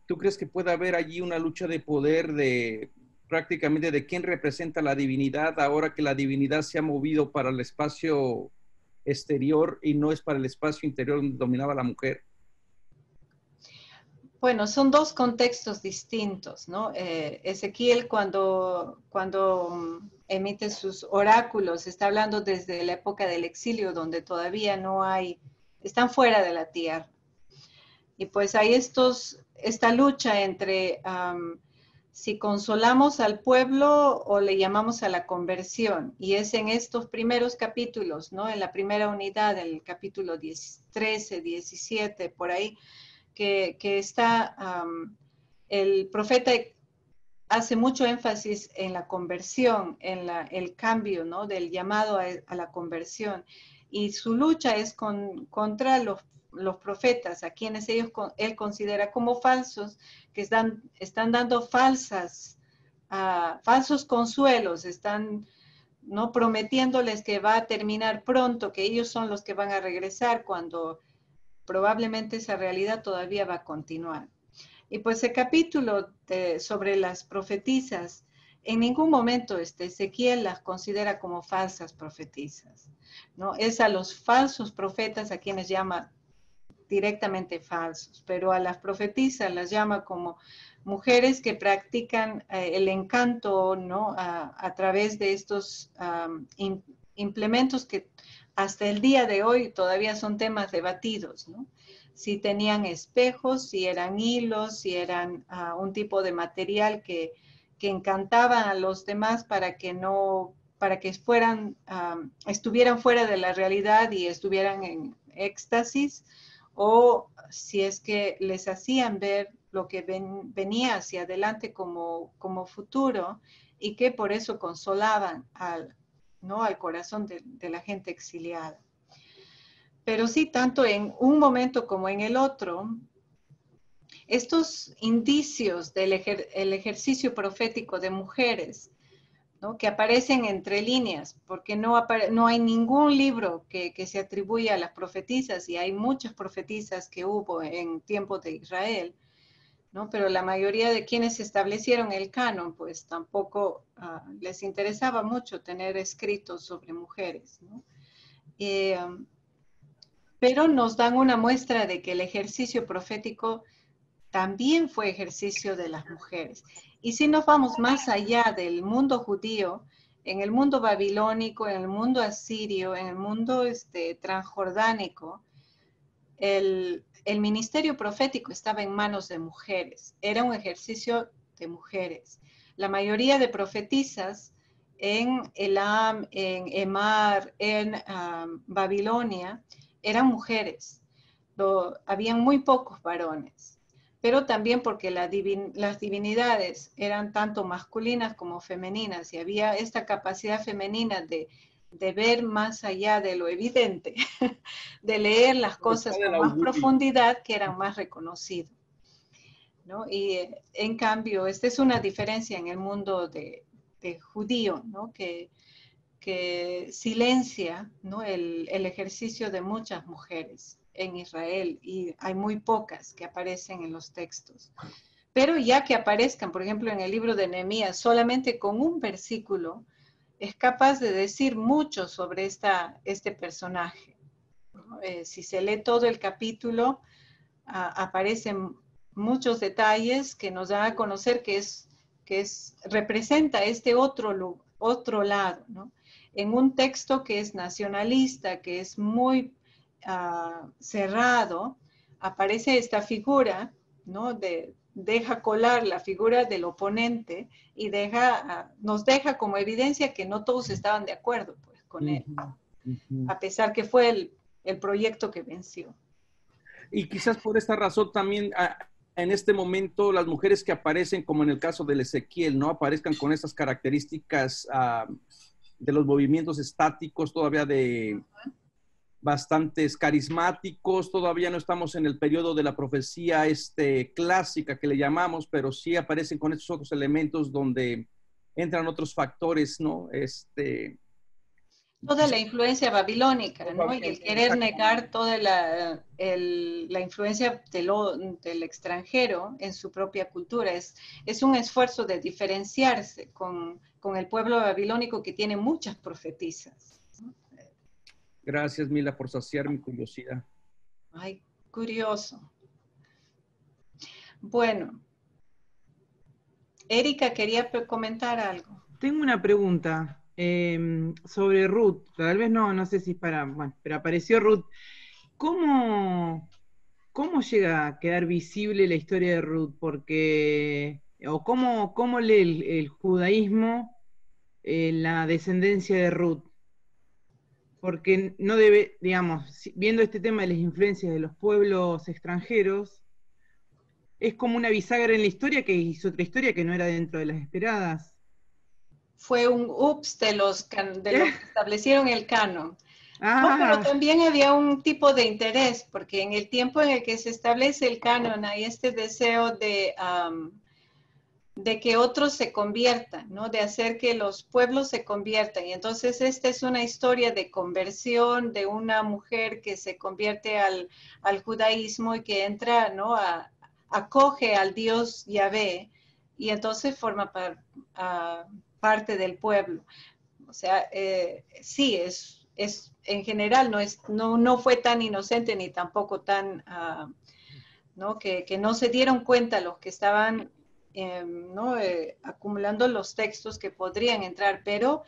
¿Tú crees que puede haber allí una lucha de poder prácticamente de quién representa la divinidad ahora que la divinidad se ha movido para el espacio exterior y no es para el espacio interior donde dominaba la mujer? Bueno, son dos contextos distintos, ¿no? Ezequiel cuando emite sus oráculos, está hablando desde la época del exilio, donde todavía no hay, están fuera de la tierra. Y pues hay esta lucha entre si consolamos al pueblo o le llamamos a la conversión. Y es en estos primeros capítulos, ¿no? En la primera unidad, el capítulo 13, 17, por ahí, que está, el profeta hace mucho énfasis en la conversión, en el cambio, ¿no? Del llamado a la conversión. Y su lucha es contra los profetas, a quienes él considera como falsos, que están dando falsos consuelos, están, ¿no?, prometiéndoles que va a terminar pronto, que ellos son los que van a regresar, cuando probablemente esa realidad todavía va a continuar. Y pues el capítulo sobre las profetisas, en ningún momento Ezequiel las considera como falsas profetisas, ¿no? Es a los falsos profetas a quienes llama directamente falsos, pero a las profetisas las llama como mujeres que practican el encanto, ¿no? A través de estos implementos que hasta el día de hoy todavía son temas debatidos, ¿no? Si tenían espejos, si eran hilos, si eran un tipo de material que encantaban a los demás para que estuvieran fuera de la realidad y estuvieran en éxtasis, o si es que les hacían ver lo que venía hacia adelante como futuro, y que por eso consolaban al corazón de la gente exiliada. Pero sí, tanto en un momento como en el otro, estos indicios del ejercicio profético de mujeres, ¿no?, que aparecen entre líneas, porque no hay ningún libro que se atribuye a las profetisas, y hay muchas profetisas que hubo en tiempos de Israel, ¿no? Pero la mayoría de quienes establecieron el canon, pues tampoco les interesaba mucho tener escritos sobre mujeres, ¿no? Pero nos dan una muestra de que el ejercicio profético también fue ejercicio de las mujeres. Y si nos vamos más allá del mundo judío, en el mundo babilónico, en el mundo asirio, en el mundo transjordánico, el ministerio profético estaba en manos de mujeres. Era un ejercicio de mujeres. La mayoría de profetisas en Elam, en Emar, en Babilonia, eran mujeres. Habían muy pocos varones, pero también porque las divinidades eran tanto masculinas como femeninas, y había esta capacidad femenina de ver más allá de lo evidente, de leer las cosas con más profundidad, que eran más reconocidos, ¿no? Y en cambio, esta es una diferencia en el mundo de judío, ¿no? Que silencia, ¿no?, el ejercicio de muchas mujeres en Israel, y hay muy pocas que aparecen en los textos. Pero ya que aparezcan, por ejemplo, en el libro de Nehemías, solamente con un versículo, es capaz de decir mucho sobre este personaje, ¿no? Si se lee todo el capítulo, aparecen muchos detalles que nos dan a conocer que representa este otro lado, ¿no? En un texto que es nacionalista, que es muy cerrado, aparece esta figura, ¿no? Deja colar la figura del oponente y nos deja como evidencia que no todos estaban de acuerdo, pues, con él, a pesar que fue el proyecto que venció. Y quizás por esta razón también en este momento las mujeres que aparecen, como en el caso del Ezequiel, ¿no?, aparezcan con estas características de los movimientos estáticos, todavía de bastantes carismáticos. Todavía no estamos en el periodo de la profecía clásica que le llamamos, pero sí aparecen con estos otros elementos donde entran otros factores, ¿no? Toda la influencia babilónica, ¿no? Y el querer negar toda la influencia del extranjero en su propia cultura. Es un esfuerzo de diferenciarse con el pueblo babilónico, que tiene muchas profetisas, ¿no? Gracias, Mila, por saciar mi curiosidad. Ay, curioso. Bueno, Erika quería comentar algo. Tengo una pregunta sobre Ruth. Tal vez no sé si es para, bueno, pero apareció Ruth. ¿Cómo llega a quedar visible la historia de Ruth? Porque, o cómo lee el judaísmo la descendencia de Ruth? Porque no debe, digamos, viendo este tema de las influencias de los pueblos extranjeros, es como una bisagra en la historia que hizo otra historia que no era dentro de las esperadas. Fue un ups de los que establecieron el canon. No, pero también había un tipo de interés, porque en el tiempo en el que se establece el canon hay este deseo de que otros se conviertan, ¿no? De hacer que los pueblos se conviertan. Y entonces esta es una historia de conversión de una mujer que se convierte al judaísmo y que entra, ¿no? Acoge al Dios Yahvé y entonces forma parte del pueblo. O sea, sí, en general no fue tan inocente ni tampoco tan, ¿no? Que no se dieron cuenta los que estaban ¿no? Acumulando los textos que podrían entrar, pero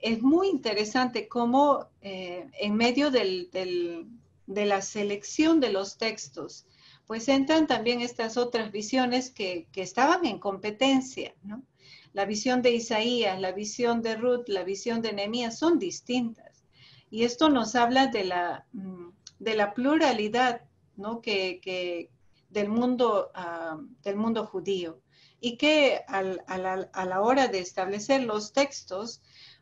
es muy interesante cómo en medio de la selección de los textos, pues entran también estas otras visiones que estaban en competencia, ¿no? La visión de Isaías, la visión de Ruth, la visión de Nehemías son distintas. Y esto nos habla de la pluralidad, ¿no? del mundo judío. Y que a la hora de establecer los textos,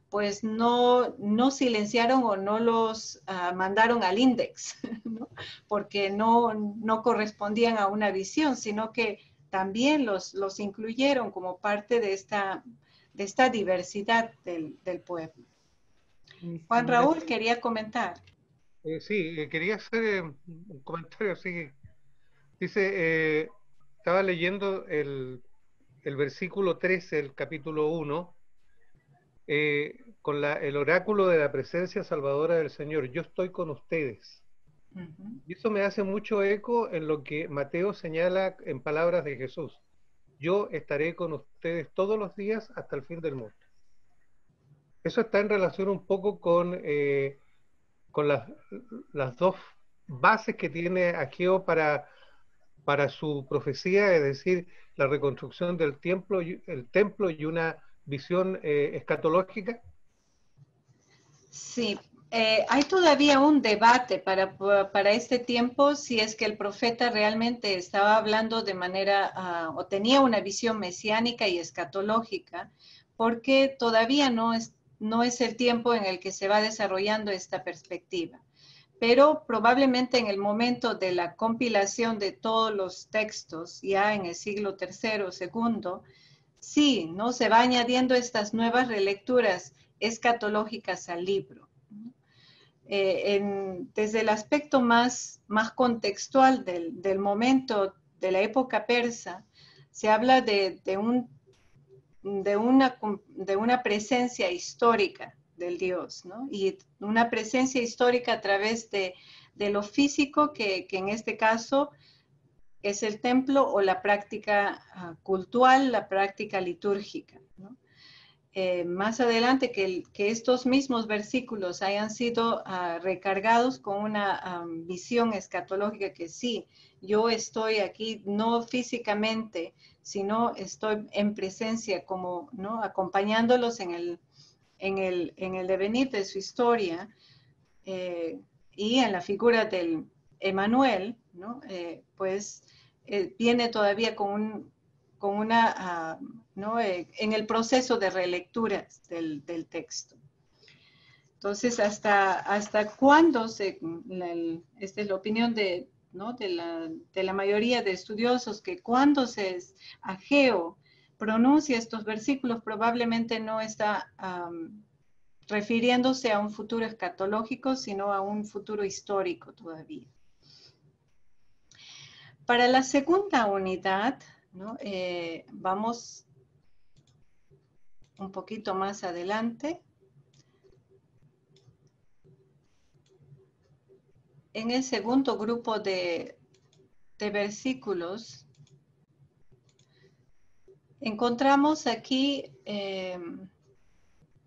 pues no silenciaron o no los mandaron al índex, ¿no? Porque no correspondían a una visión, sino que también los incluyeron como parte de esta diversidad del pueblo. Juan Raúl quería comentar. Sí, quería hacer un comentario así. Dice, estaba leyendo el versículo 13, el capítulo 1, con el oráculo de la presencia salvadora del Señor. Yo estoy con ustedes. Y eso me hace mucho eco en lo que Mateo señala en palabras de Jesús. Yo estaré con ustedes todos los días hasta el fin del mundo. Eso está en relación un poco con las dos bases que tiene Ageo para su profecía, es decir, la reconstrucción del templo y una visión escatológica. Sí, hay todavía un debate para este tiempo si es que el profeta realmente estaba hablando de manera o tenía una visión mesiánica y escatológica, porque todavía no es el tiempo en el que se va desarrollando esta perspectiva. Pero probablemente en el momento de la compilación de todos los textos, ya en el siglo III o II, sí, ¿no? Se va añadiendo estas nuevas relecturas escatológicas al libro. Desde el aspecto más contextual del momento de la época persa, se habla de una presencia histórica del Dios, ¿no? Y una presencia histórica a través de lo físico, que en este caso es el templo o la práctica cultural, la práctica litúrgica, ¿no? Más adelante que estos mismos versículos hayan sido recargados con una visión escatológica que sí, yo estoy aquí no físicamente, sino estoy en presencia como, ¿no? Acompañándolos en el devenir de su historia y en la figura del Emanuel, ¿no? Pues viene todavía con una, ¿no? En el proceso de relecturas del texto. Entonces, ¿hasta cuándo esta es la opinión ¿no? de la mayoría de estudiosos, que cuando Ageo pronuncia estos versículos probablemente no está refiriéndose a un futuro escatológico, sino a un futuro histórico todavía. Para la segunda unidad, ¿no? Vamos un poquito más adelante. en el segundo grupo de versículos, encontramos aquí,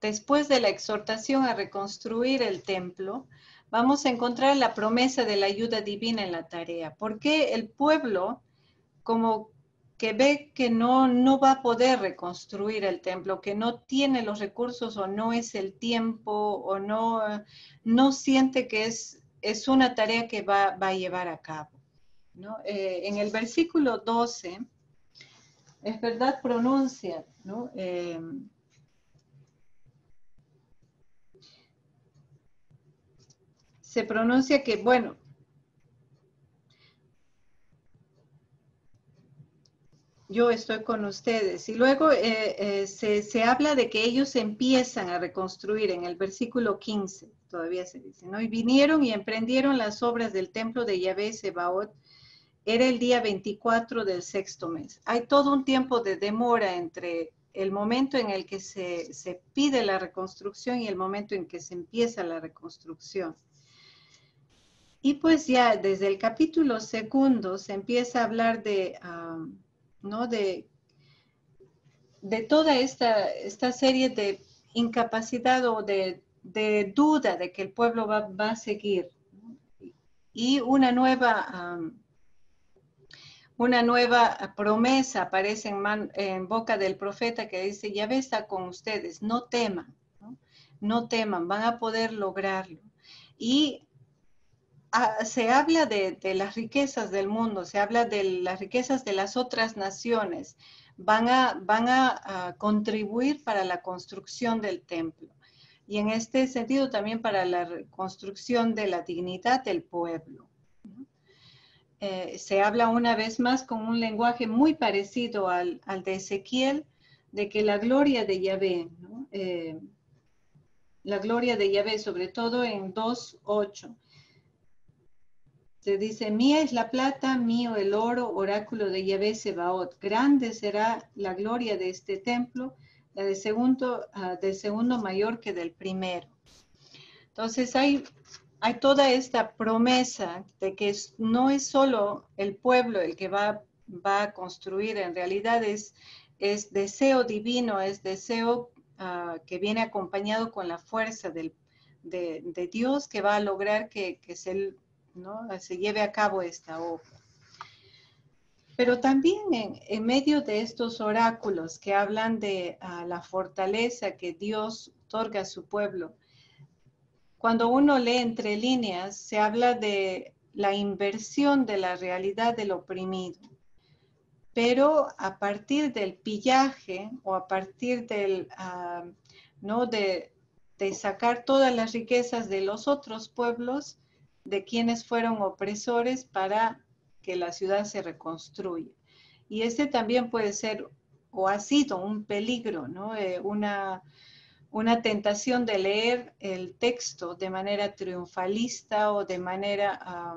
después de la exhortación a reconstruir el templo, vamos a encontrar la promesa de la ayuda divina en la tarea. Porque el pueblo, como que ve que no va a poder reconstruir el templo, que no tiene los recursos o no es el tiempo o no siente que es una tarea que va a llevar a cabo, ¿no? En el versículo 12, es verdad, pronuncia, ¿no? Se pronuncia que, bueno, yo estoy con ustedes. Y luego se habla de que ellos empiezan a reconstruir en el versículo 15, todavía se dice, ¿no? Y vinieron y emprendieron las obras del templo de Yahvé Sebaot. Era el día 24 del sexto mes. Hay todo un tiempo de demora entre el momento en el que se pide la reconstrucción y el momento en que se empieza la reconstrucción. Y pues ya desde el capítulo segundo se empieza a hablar ¿no? de toda esta serie de incapacidad o de duda de que el pueblo va a seguir. Y una nueva promesa aparece en boca del profeta que dice, Yahvé está con ustedes, no teman, ¿no? No teman, van a poder lograrlo. Y se habla de las riquezas del mundo, se habla de las riquezas de las otras naciones, van a contribuir para la construcción del templo. Y en este sentido también para la reconstrucción de la dignidad del pueblo. Se habla una vez más con un lenguaje muy parecido al de Ezequiel, de que la gloria de Yahvé, ¿no? La gloria de Yahvé, sobre todo en 2:8, se dice, mía es la plata, mío el oro, oráculo de Yahvé Sebaot. Grande será la gloria de este templo, la del segundo mayor que del primero. Entonces hay toda esta promesa de que no es solo el pueblo el que va a construir, en realidad es deseo divino, es deseo que viene acompañado con la fuerza de Dios que va a lograr que se lleve a cabo esta obra. Pero también en medio de estos oráculos que hablan de la fortaleza que Dios otorga a su pueblo, cuando uno lee entre líneas, se habla de la inversión de la realidad del oprimido. Pero a partir del pillaje o a partir de sacar todas las riquezas de los otros pueblos, de quienes fueron opresores para que la ciudad se reconstruya. Y este también puede ser o ha sido un peligro, ¿no? Una tentación de leer el texto de manera triunfalista o de manera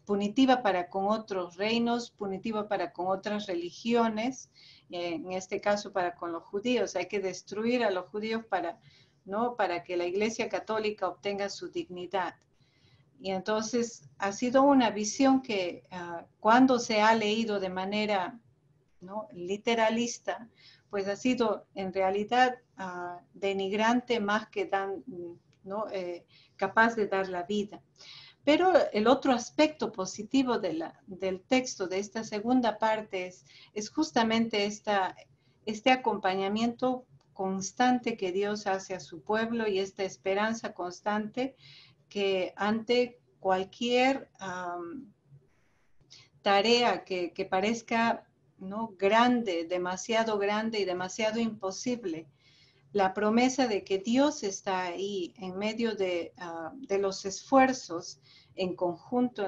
punitiva para con otros reinos, punitiva para con otras religiones, en este caso para con los judíos. Hay que destruir a los judíos para que la Iglesia Católica obtenga su dignidad. Y entonces ha sido una visión que cuando se ha leído de manera literalista, pues ha sido en realidad denigrante más que capaz de dar la vida. Pero el otro aspecto positivo del texto, de esta segunda parte, es justamente este acompañamiento constante que Dios hace a su pueblo y esta esperanza constante que ante cualquier tarea que parezca grande, demasiado grande y demasiado imposible, la promesa de que Dios está ahí en medio de los esfuerzos en conjunto,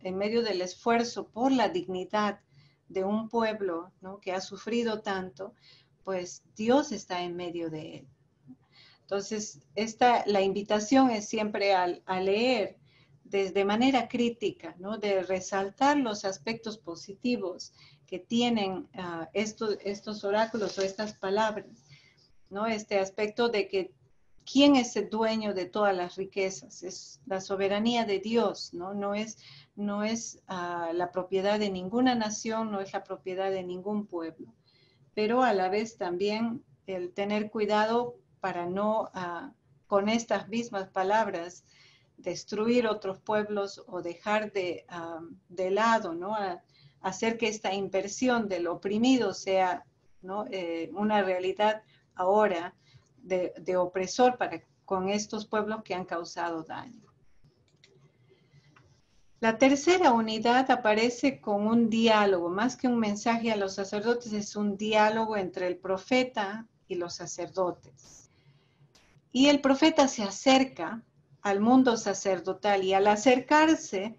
en medio del esfuerzo por la dignidad de un pueblo, ¿no?, que ha sufrido tanto, pues Dios está en medio de él. Entonces, la invitación es siempre a leer de manera crítica, ¿no?, de resaltar los aspectos positivos que tienen estos oráculos o estas palabras, ¿no? Este aspecto de que ¿quién es el dueño de todas las riquezas? Es la soberanía de Dios, ¿no? No es la propiedad de ninguna nación, no es la propiedad de ningún pueblo. Pero a la vez también el tener cuidado para no, con estas mismas palabras, destruir otros pueblos o dejar de lado, ¿no? Hacer que esta inversión del oprimido sea, ¿no? Una realidad ahora de opresor con estos pueblos que han causado daño. La tercera unidad aparece con un diálogo, más que un mensaje a los sacerdotes, es un diálogo entre el profeta y los sacerdotes. Y el profeta se acerca al mundo sacerdotal y al acercarse,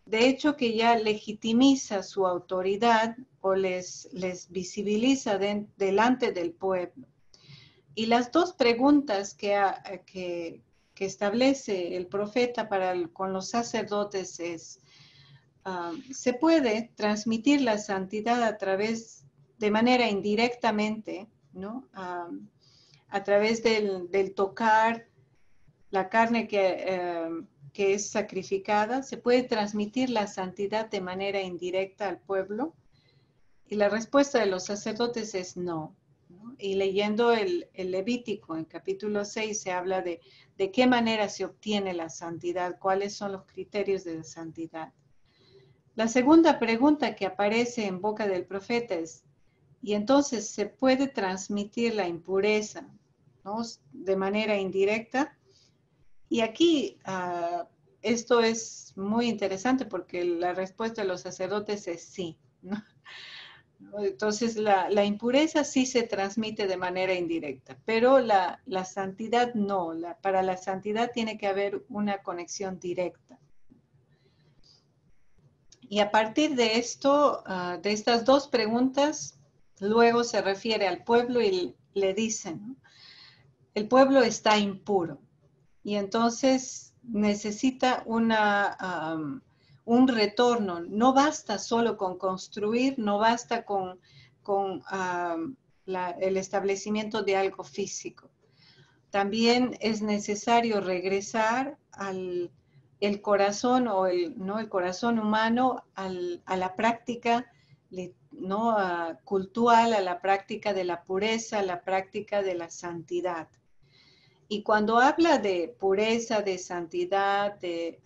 de hecho que ya legitimiza su autoridad o les visibiliza delante del pueblo. Y las dos preguntas que establece el profeta con los sacerdotes es, ¿se puede transmitir la santidad de manera indirectamente, ¿no? A través del tocar la carne que es sacrificada? ¿Se puede transmitir la santidad de manera indirecta al pueblo? Y la respuesta de los sacerdotes es no. Y leyendo el Levítico, en capítulo 6, se habla de qué manera se obtiene la santidad, cuáles son los criterios de la santidad. La segunda pregunta que aparece en boca del profeta es, ¿y entonces se puede transmitir la impureza, ¿no? De manera indirecta? Y aquí esto es muy interesante porque la respuesta de los sacerdotes es sí, ¿no? Entonces, la impureza sí se transmite de manera indirecta, pero la santidad no. Para la santidad tiene que haber una conexión directa. Y a partir de esto, de estas dos preguntas, luego se refiere al pueblo y le dicen, ¿no? El pueblo está impuro y entonces necesita un retorno. No basta solo con construir, no basta con el establecimiento de algo físico. También es necesario regresar el corazón o el corazón humano a la práctica, ¿no? Cultural, a la práctica de la pureza, a la práctica de la santidad. Y cuando habla de pureza, de santidad, de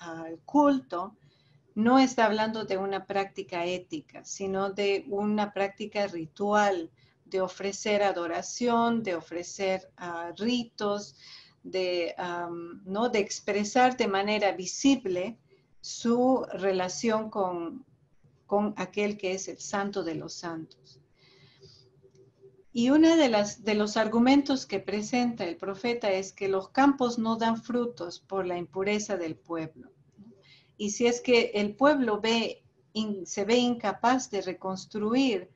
culto, no está hablando de una práctica ética, sino de una práctica ritual, de ofrecer adoración, de ofrecer ritos, ¿no? De expresar de manera visible su relación con aquel que es el santo de los santos. Y uno de los argumentos que presenta el profeta es que los campos no dan frutos por la impureza del pueblo. Y si es que el pueblo se ve incapaz de reconstruir,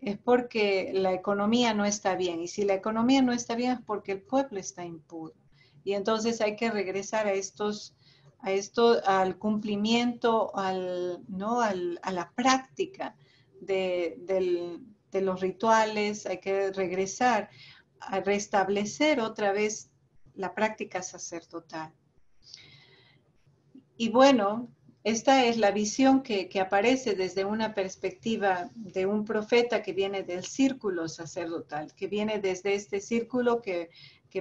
es porque la economía no está bien. Y si la economía no está bien es porque el pueblo está impuro. Y entonces hay que regresar al cumplimiento, a la práctica de los rituales. Hay que regresar a restablecer otra vez la práctica sacerdotal. Y bueno, esta es la visión que aparece desde una perspectiva de un profeta que viene del círculo sacerdotal, que viene desde este círculo que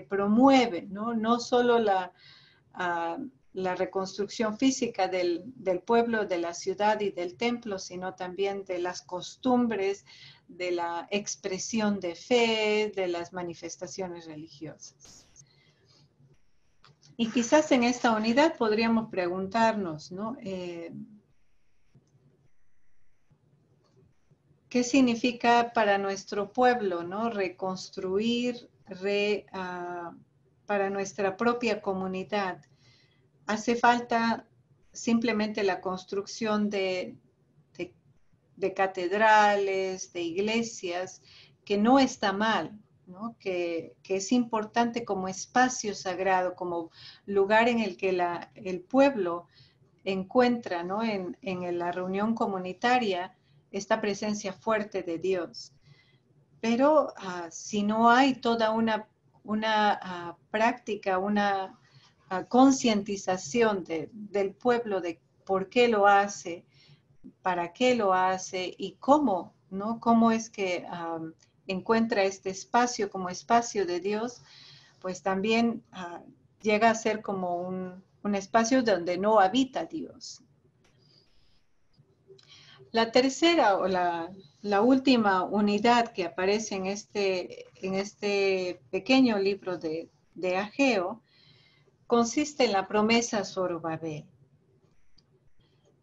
promueve, no solo la reconstrucción física del pueblo, de la ciudad y del templo, sino también de las costumbres, de la expresión de fe, de las manifestaciones religiosas. Y quizás en esta unidad podríamos preguntarnos, ¿no? ¿Qué significa para nuestro pueblo, ¿no? Reconstruir para nuestra propia comunidad? ¿Hace falta simplemente la construcción de catedrales, de iglesias, que no está mal, ¿no? Que es importante como espacio sagrado, como lugar en el que el pueblo encuentra, ¿no? en la reunión comunitaria esta presencia fuerte de Dios? Pero si no hay toda práctica, una concientización del pueblo de por qué lo hace, para qué lo hace y cómo, ¿no? Cómo es que encuentra este espacio como espacio de Dios, pues también llega a ser como un espacio donde no habita Dios. La tercera o la última unidad que aparece en este pequeño libro de Ageo consiste en la promesa a Zorobabel.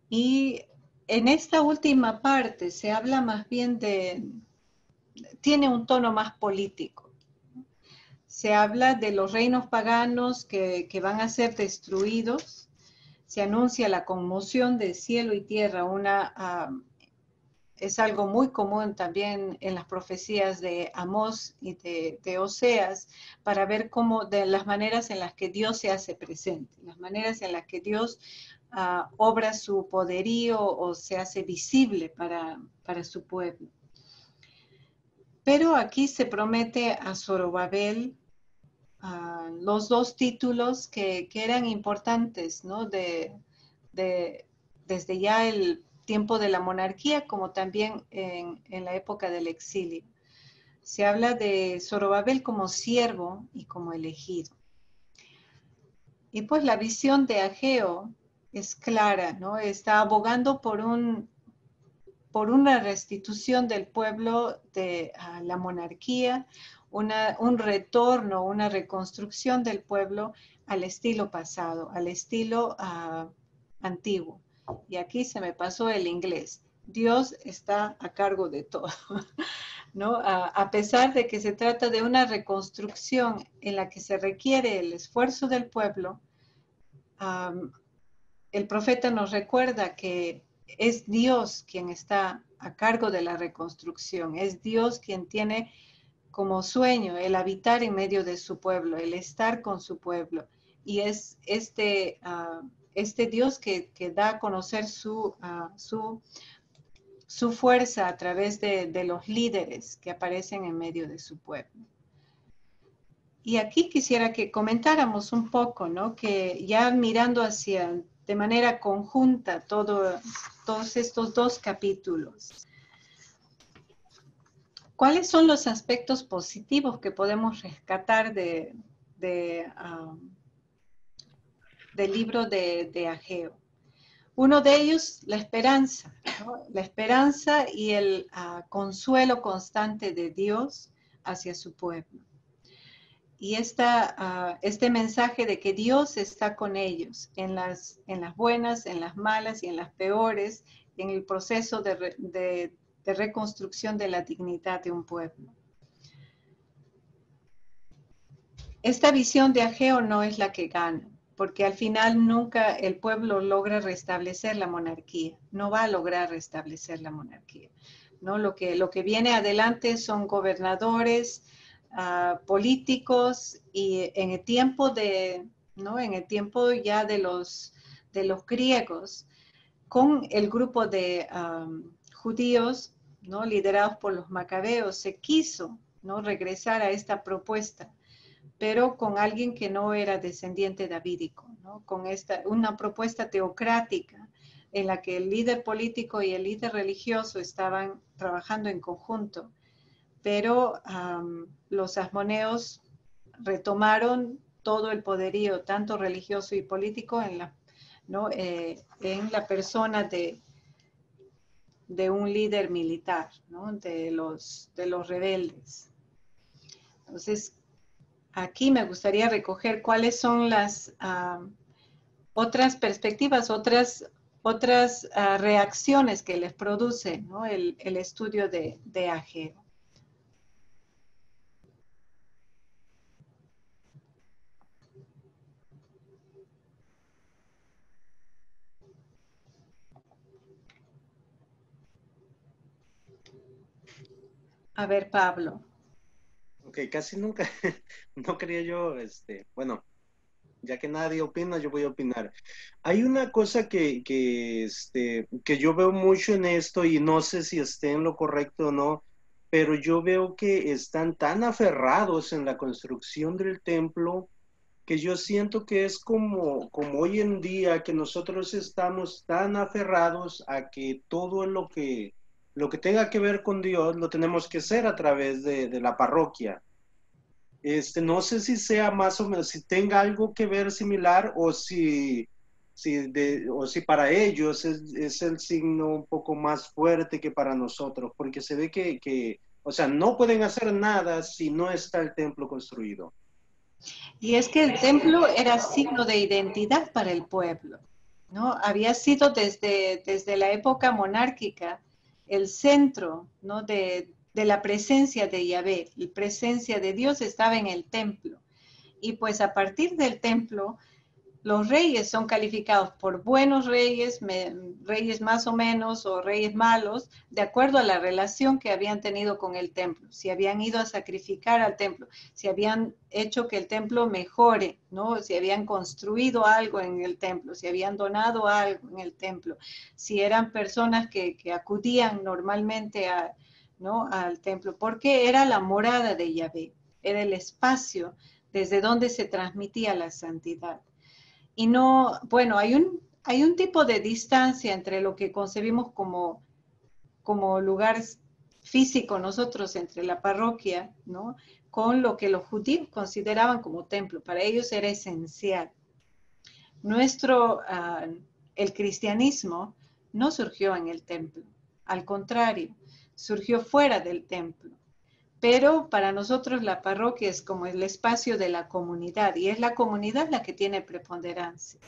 Y en esta última parte se habla más bien tiene un tono más político. Se habla de los reinos paganos que van a ser destruidos. Se anuncia la conmoción de cielo y tierra, es algo muy común también en las profecías de Amós y de Oseas, para ver de las maneras en las que Dios se hace presente, las maneras en las que Dios obra su poderío o se hace visible para su pueblo. Pero aquí se promete a Zorobabel los dos títulos que eran importantes, ¿no? Desde ya el tiempo de la monarquía, como también en la época del exilio. Se habla de Zorobabel como siervo y como elegido. Y pues la visión de Ageo es clara, ¿no? Está abogando por una restitución del pueblo a la monarquía, un retorno, una reconstrucción del pueblo al estilo pasado, al estilo antiguo. Y aquí se me pasó el inglés. Dios está a cargo de todo, ¿no? A pesar de que se trata de una reconstrucción en la que se requiere el esfuerzo del pueblo, el profeta nos recuerda que es Dios quien está a cargo de la reconstrucción, es Dios quien tiene como sueño el habitar en medio de su pueblo, el estar con su pueblo. Y es este Dios que da a conocer su fuerza a través de los líderes que aparecen en medio de su pueblo. Y aquí quisiera que comentáramos un poco, ¿no? Que ya mirando de manera conjunta todos estos dos capítulos, ¿cuáles son los aspectos positivos que podemos rescatar del libro de Ageo? Uno de ellos, la esperanza, ¿no? La esperanza y el consuelo constante de Dios hacia su pueblo. Y este mensaje de que Dios está con ellos en las buenas, en las malas y en las peores, en el proceso de reconstrucción de la dignidad de un pueblo. Esta visión de Ageo no es la que gana, porque al final nunca el pueblo logra restablecer la monarquía, no va a lograr restablecer la monarquía, ¿no? Lo que viene adelante son gobernadores, políticos, y en el tiempo ya de los griegos, con el grupo de judíos, ¿no? Liderados por los macabeos, se quiso, ¿no? regresar a esta propuesta, pero con alguien que no era descendiente davídico, ¿no? Con una propuesta teocrática en la que el líder político y el líder religioso estaban trabajando en conjunto, pero los asmoneos retomaron todo el poderío, tanto religioso y político, en la persona de un líder militar, ¿no? de los rebeldes. Entonces, aquí me gustaría recoger cuáles son las otras perspectivas, otras reacciones que les produce, ¿no? el estudio de Ageo. A ver, Pablo. Ok, casi nunca, no quería yo, bueno, ya que nadie opina, yo voy a opinar. Hay una cosa que yo veo mucho en esto, y no sé si esté en lo correcto o no, pero yo veo que están tan aferrados en la construcción del templo que yo siento que es como hoy en día que nosotros estamos tan aferrados a que todo lo que tenga que ver con Dios lo tenemos que hacer a través de la parroquia. No sé si sea más o menos, si tenga algo que ver similar o si para ellos es el signo un poco más fuerte que para nosotros, porque se ve que, o sea, no pueden hacer nada si no está el templo construido. Y es que el templo era signo de identidad para el pueblo, ¿no? Había sido desde la época monárquica el centro, ¿no? de la presencia de Yahvé. La presencia de Dios estaba en el templo. Y pues a partir del templo, los reyes son calificados por buenos reyes, reyes más o menos, o reyes malos, de acuerdo a la relación que habían tenido con el templo, si habían ido a sacrificar al templo, si habían hecho que el templo mejore, ¿no? Si habían construido algo en el templo, si habían donado algo en el templo, si eran personas que acudían normalmente ¿no? al templo, porque era la morada de Yahvé, era el espacio desde donde se transmitía la santidad. Y no, bueno, hay un tipo de distancia entre lo que concebimos como lugar físico nosotros, entre la parroquia, ¿no? Con lo que los judíos consideraban como templo. Para ellos era esencial. El cristianismo no surgió en el templo, al contrario, surgió fuera del templo. Pero para nosotros la parroquia es como el espacio de la comunidad, y es la comunidad la que tiene preponderancia.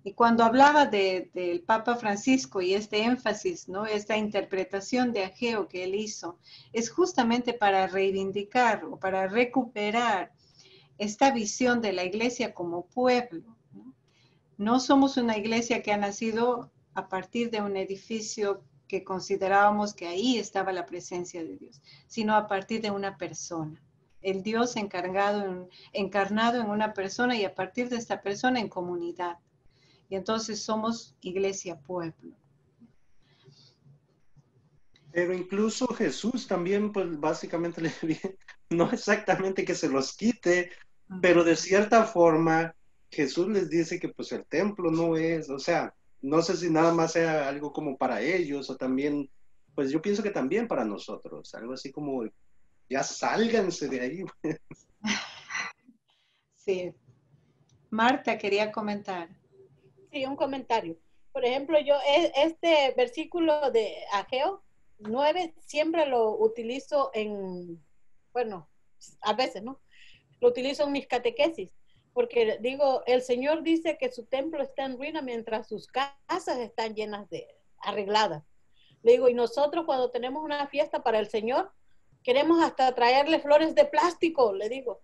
Y cuando hablaba del Papa Francisco y este énfasis, ¿no? Esta interpretación de Ageo que él hizo, es justamente para reivindicar o para recuperar esta visión de la iglesia como pueblo, ¿no? No somos una iglesia que ha nacido a partir de un edificio que considerábamos que ahí estaba la presencia de Dios, sino a partir de una persona. El Dios encarnado en una persona, y a partir de esta persona en comunidad. Y entonces somos iglesia pueblo. Pero incluso Jesús también, pues básicamente, no exactamente que se los quite, pero de cierta forma Jesús les dice que pues el templo no es, o sea, no sé si nada más sea algo como para ellos o también, pues yo pienso que también para nosotros, algo así como, ya sálganse de ahí. Sí. Marta quería comentar. Sí, un comentario. Por ejemplo, yo este versículo de Ageo 9 siempre lo utilizo bueno, a veces, ¿no? Lo utilizo en mis catequesis. Porque digo, el Señor dice que su templo está en ruina mientras sus casas están llenas arregladas. Le digo, y nosotros cuando tenemos una fiesta para el Señor, queremos hasta traerle flores de plástico, le digo.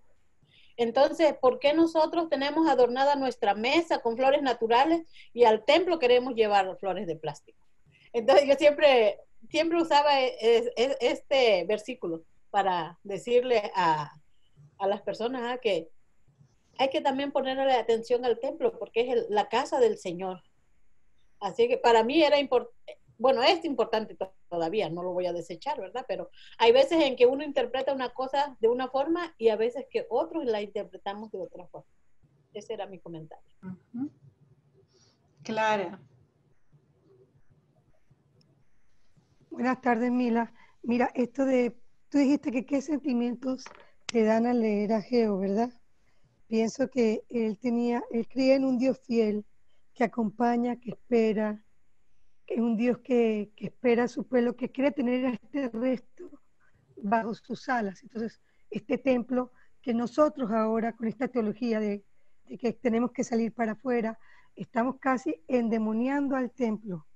Entonces, ¿por qué nosotros tenemos adornada nuestra mesa con flores naturales y al templo queremos llevar flores de plástico? Entonces, yo siempre usaba este versículo para decirle a las personas que hay que también ponerle atención al templo porque es la casa del Señor. Así que para mí era importante, bueno, es importante todavía, no lo voy a desechar, ¿verdad? Pero hay veces en que uno interpreta una cosa de una forma y a veces que otros la interpretamos de otra forma. Ese era mi comentario. Clara. Buenas tardes, Mila. Mira, tú dijiste que qué sentimientos te dan al leer a Ageo, ¿verdad? Pienso que él creía en un Dios fiel, que acompaña, que espera, que es un Dios que espera a su pueblo, que quiere tener a este resto bajo sus alas. Entonces, este templo que nosotros ahora, con esta teología de que tenemos que salir para afuera, estamos casi endemoniando al templo.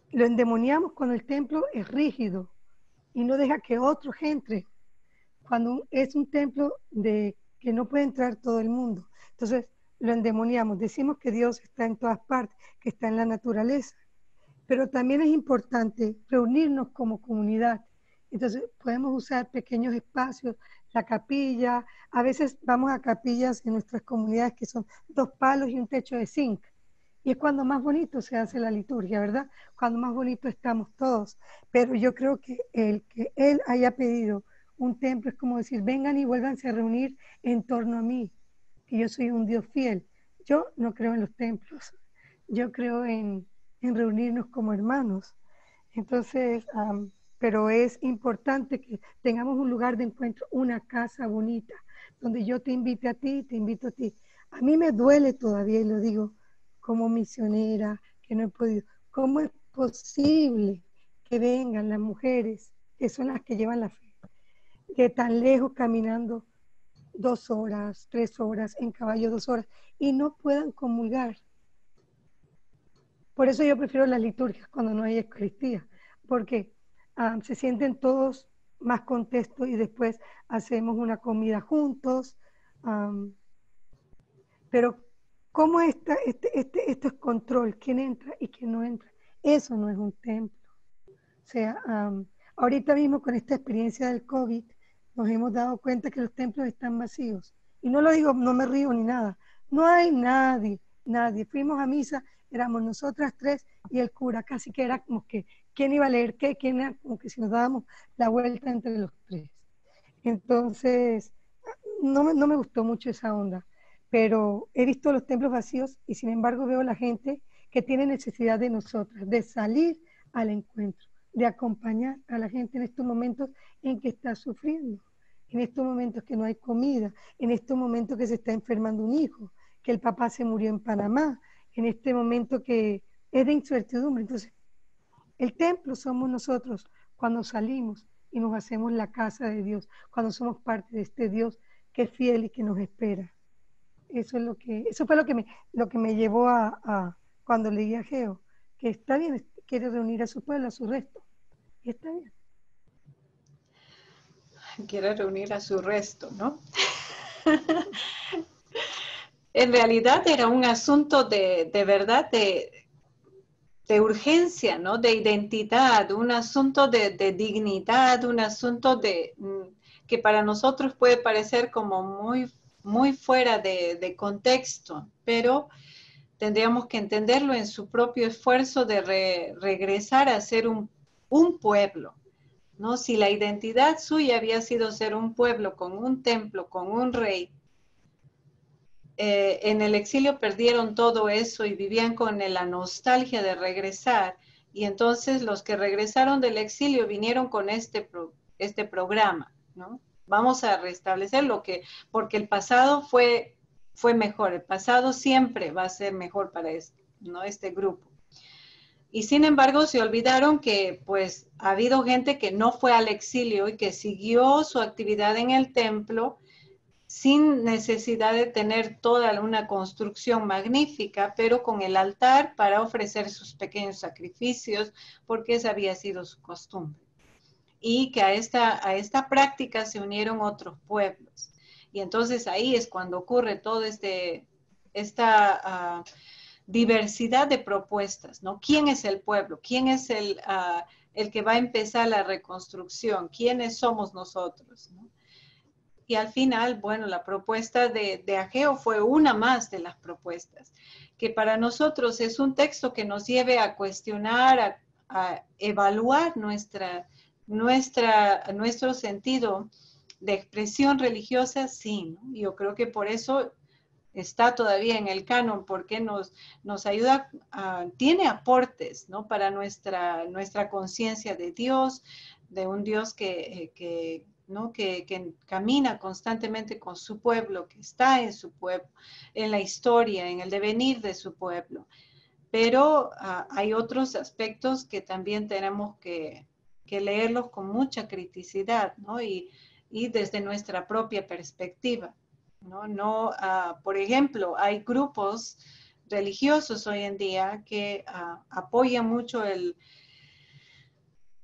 Lo endemoniamos cuando el templo es rígido y no deja que otros entren. Cuando es un templo que no puede entrar todo el mundo. Entonces lo endemoniamos, decimos que Dios está en todas partes, que está en la naturaleza, pero también es importante reunirnos como comunidad. Entonces podemos usar pequeños espacios, la capilla, a veces vamos a capillas en nuestras comunidades que son 2 palos y un techo de zinc, Y es cuando más bonito se hace la liturgia, ¿verdad? Cuando más bonito estamos todos. Pero yo creo que el que Él haya pedido un templo es como decir, vengan y vuélvanse a reunir en torno a mí, que yo soy un Dios fiel. Yo no creo en los templos, yo creo en reunirnos como hermanos. Entonces, pero es importante que tengamos un lugar de encuentro, una casa bonita, donde yo te invite a ti, te invito a ti. A mí me duele todavía, y lo digo como misionera, que no he podido. ¿Cómo es posible que vengan las mujeres, que son las que llevan la fe, de tan lejos caminando 2 horas, 3 horas, en caballo 2 horas, y no puedan comulgar? Por eso yo prefiero las liturgias cuando no hay Eucaristía, porque se sienten todos más contentos y después hacemos una comida juntos. Pero ¿cómo esto es control? ¿Quién entra y quién no entra? Eso no es un templo. O sea, ahorita mismo con esta experiencia del COVID nos hemos dado cuenta que los templos están vacíos. Y no lo digo, no me río ni nada. No hay nadie. Fuimos a misa, éramos nosotras 3 y el cura, casi que era como que, ¿quién iba a leer qué? ¿Quién era? Como que si nos dábamos la vuelta entre los 3. Entonces, no me gustó mucho esa onda, pero he visto los templos vacíos y sin embargo veo la gente que tiene necesidad de nosotras, de salir al encuentro, de acompañar a la gente en estos momentos en que está sufriendo, en estos momentos que no hay comida, en estos momentos que se está enfermando un hijo, que el papá se murió en Panamá, en este momento que es de incertidumbre. Entonces, el templo somos nosotros cuando salimos y nos hacemos la casa de Dios, cuando somos parte de este Dios que es fiel y que nos espera. Eso fue lo que me llevó a cuando leí a Ageo, que está bien, quiere reunir a su pueblo, a su resto, y está bien. Quiere reunir a su resto, ¿no? En realidad era un asunto de verdad, de urgencia, ¿no? De identidad, un asunto de dignidad, un asunto que para nosotros puede parecer como muy fuera de contexto, pero tendríamos que entenderlo en su propio esfuerzo de regresar a ser un pueblo, ¿no? Si la identidad suya había sido ser un pueblo con un templo, con un rey, en el exilio perdieron todo eso y vivían con la nostalgia de regresar, y entonces los que regresaron del exilio vinieron con este programa, ¿no? Vamos a restablecer porque el pasado fue mejor, el pasado siempre va a ser mejor para este grupo. Y sin embargo se olvidaron que pues ha habido gente que no fue al exilio y que siguió su actividad en el templo sin necesidad de tener toda una construcción magnífica, pero con el altar para ofrecer sus pequeños sacrificios, porque esa había sido su costumbre. Y que a esta práctica se unieron otros pueblos. Y entonces ahí es cuando ocurre toda esta diversidad de propuestas, ¿no? ¿Quién es el pueblo? ¿Quién es el que va a empezar la reconstrucción? ¿Quiénes somos nosotros, ¿no? Y al final, bueno, la propuesta de Ageo fue una más de las propuestas, que para nosotros es un texto que nos lleve a cuestionar, a evaluar nuestro sentido de expresión religiosa, sí, ¿no? Yo creo que por eso está todavía en el canon, porque nos ayuda, tiene aportes, ¿no? Para nuestra conciencia de Dios, de un Dios que camina constantemente con su pueblo, que está en su pueblo, en la historia, en el devenir de su pueblo. Pero hay otros aspectos que también tenemos que leerlos con mucha criticidad, ¿no? Y desde nuestra propia perspectiva, ¿no? Por ejemplo, hay grupos religiosos hoy en día que apoyan mucho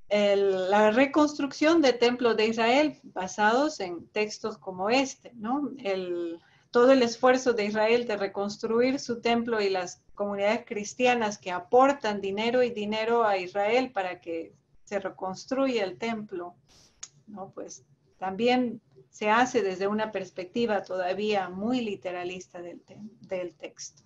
la reconstrucción del templo de Israel basados en textos como este, ¿no? Todo el esfuerzo de Israel de reconstruir su templo y las comunidades cristianas que aportan dinero a Israel para que se reconstruya el templo, ¿no? Pues también se hace desde una perspectiva todavía muy literalista del texto.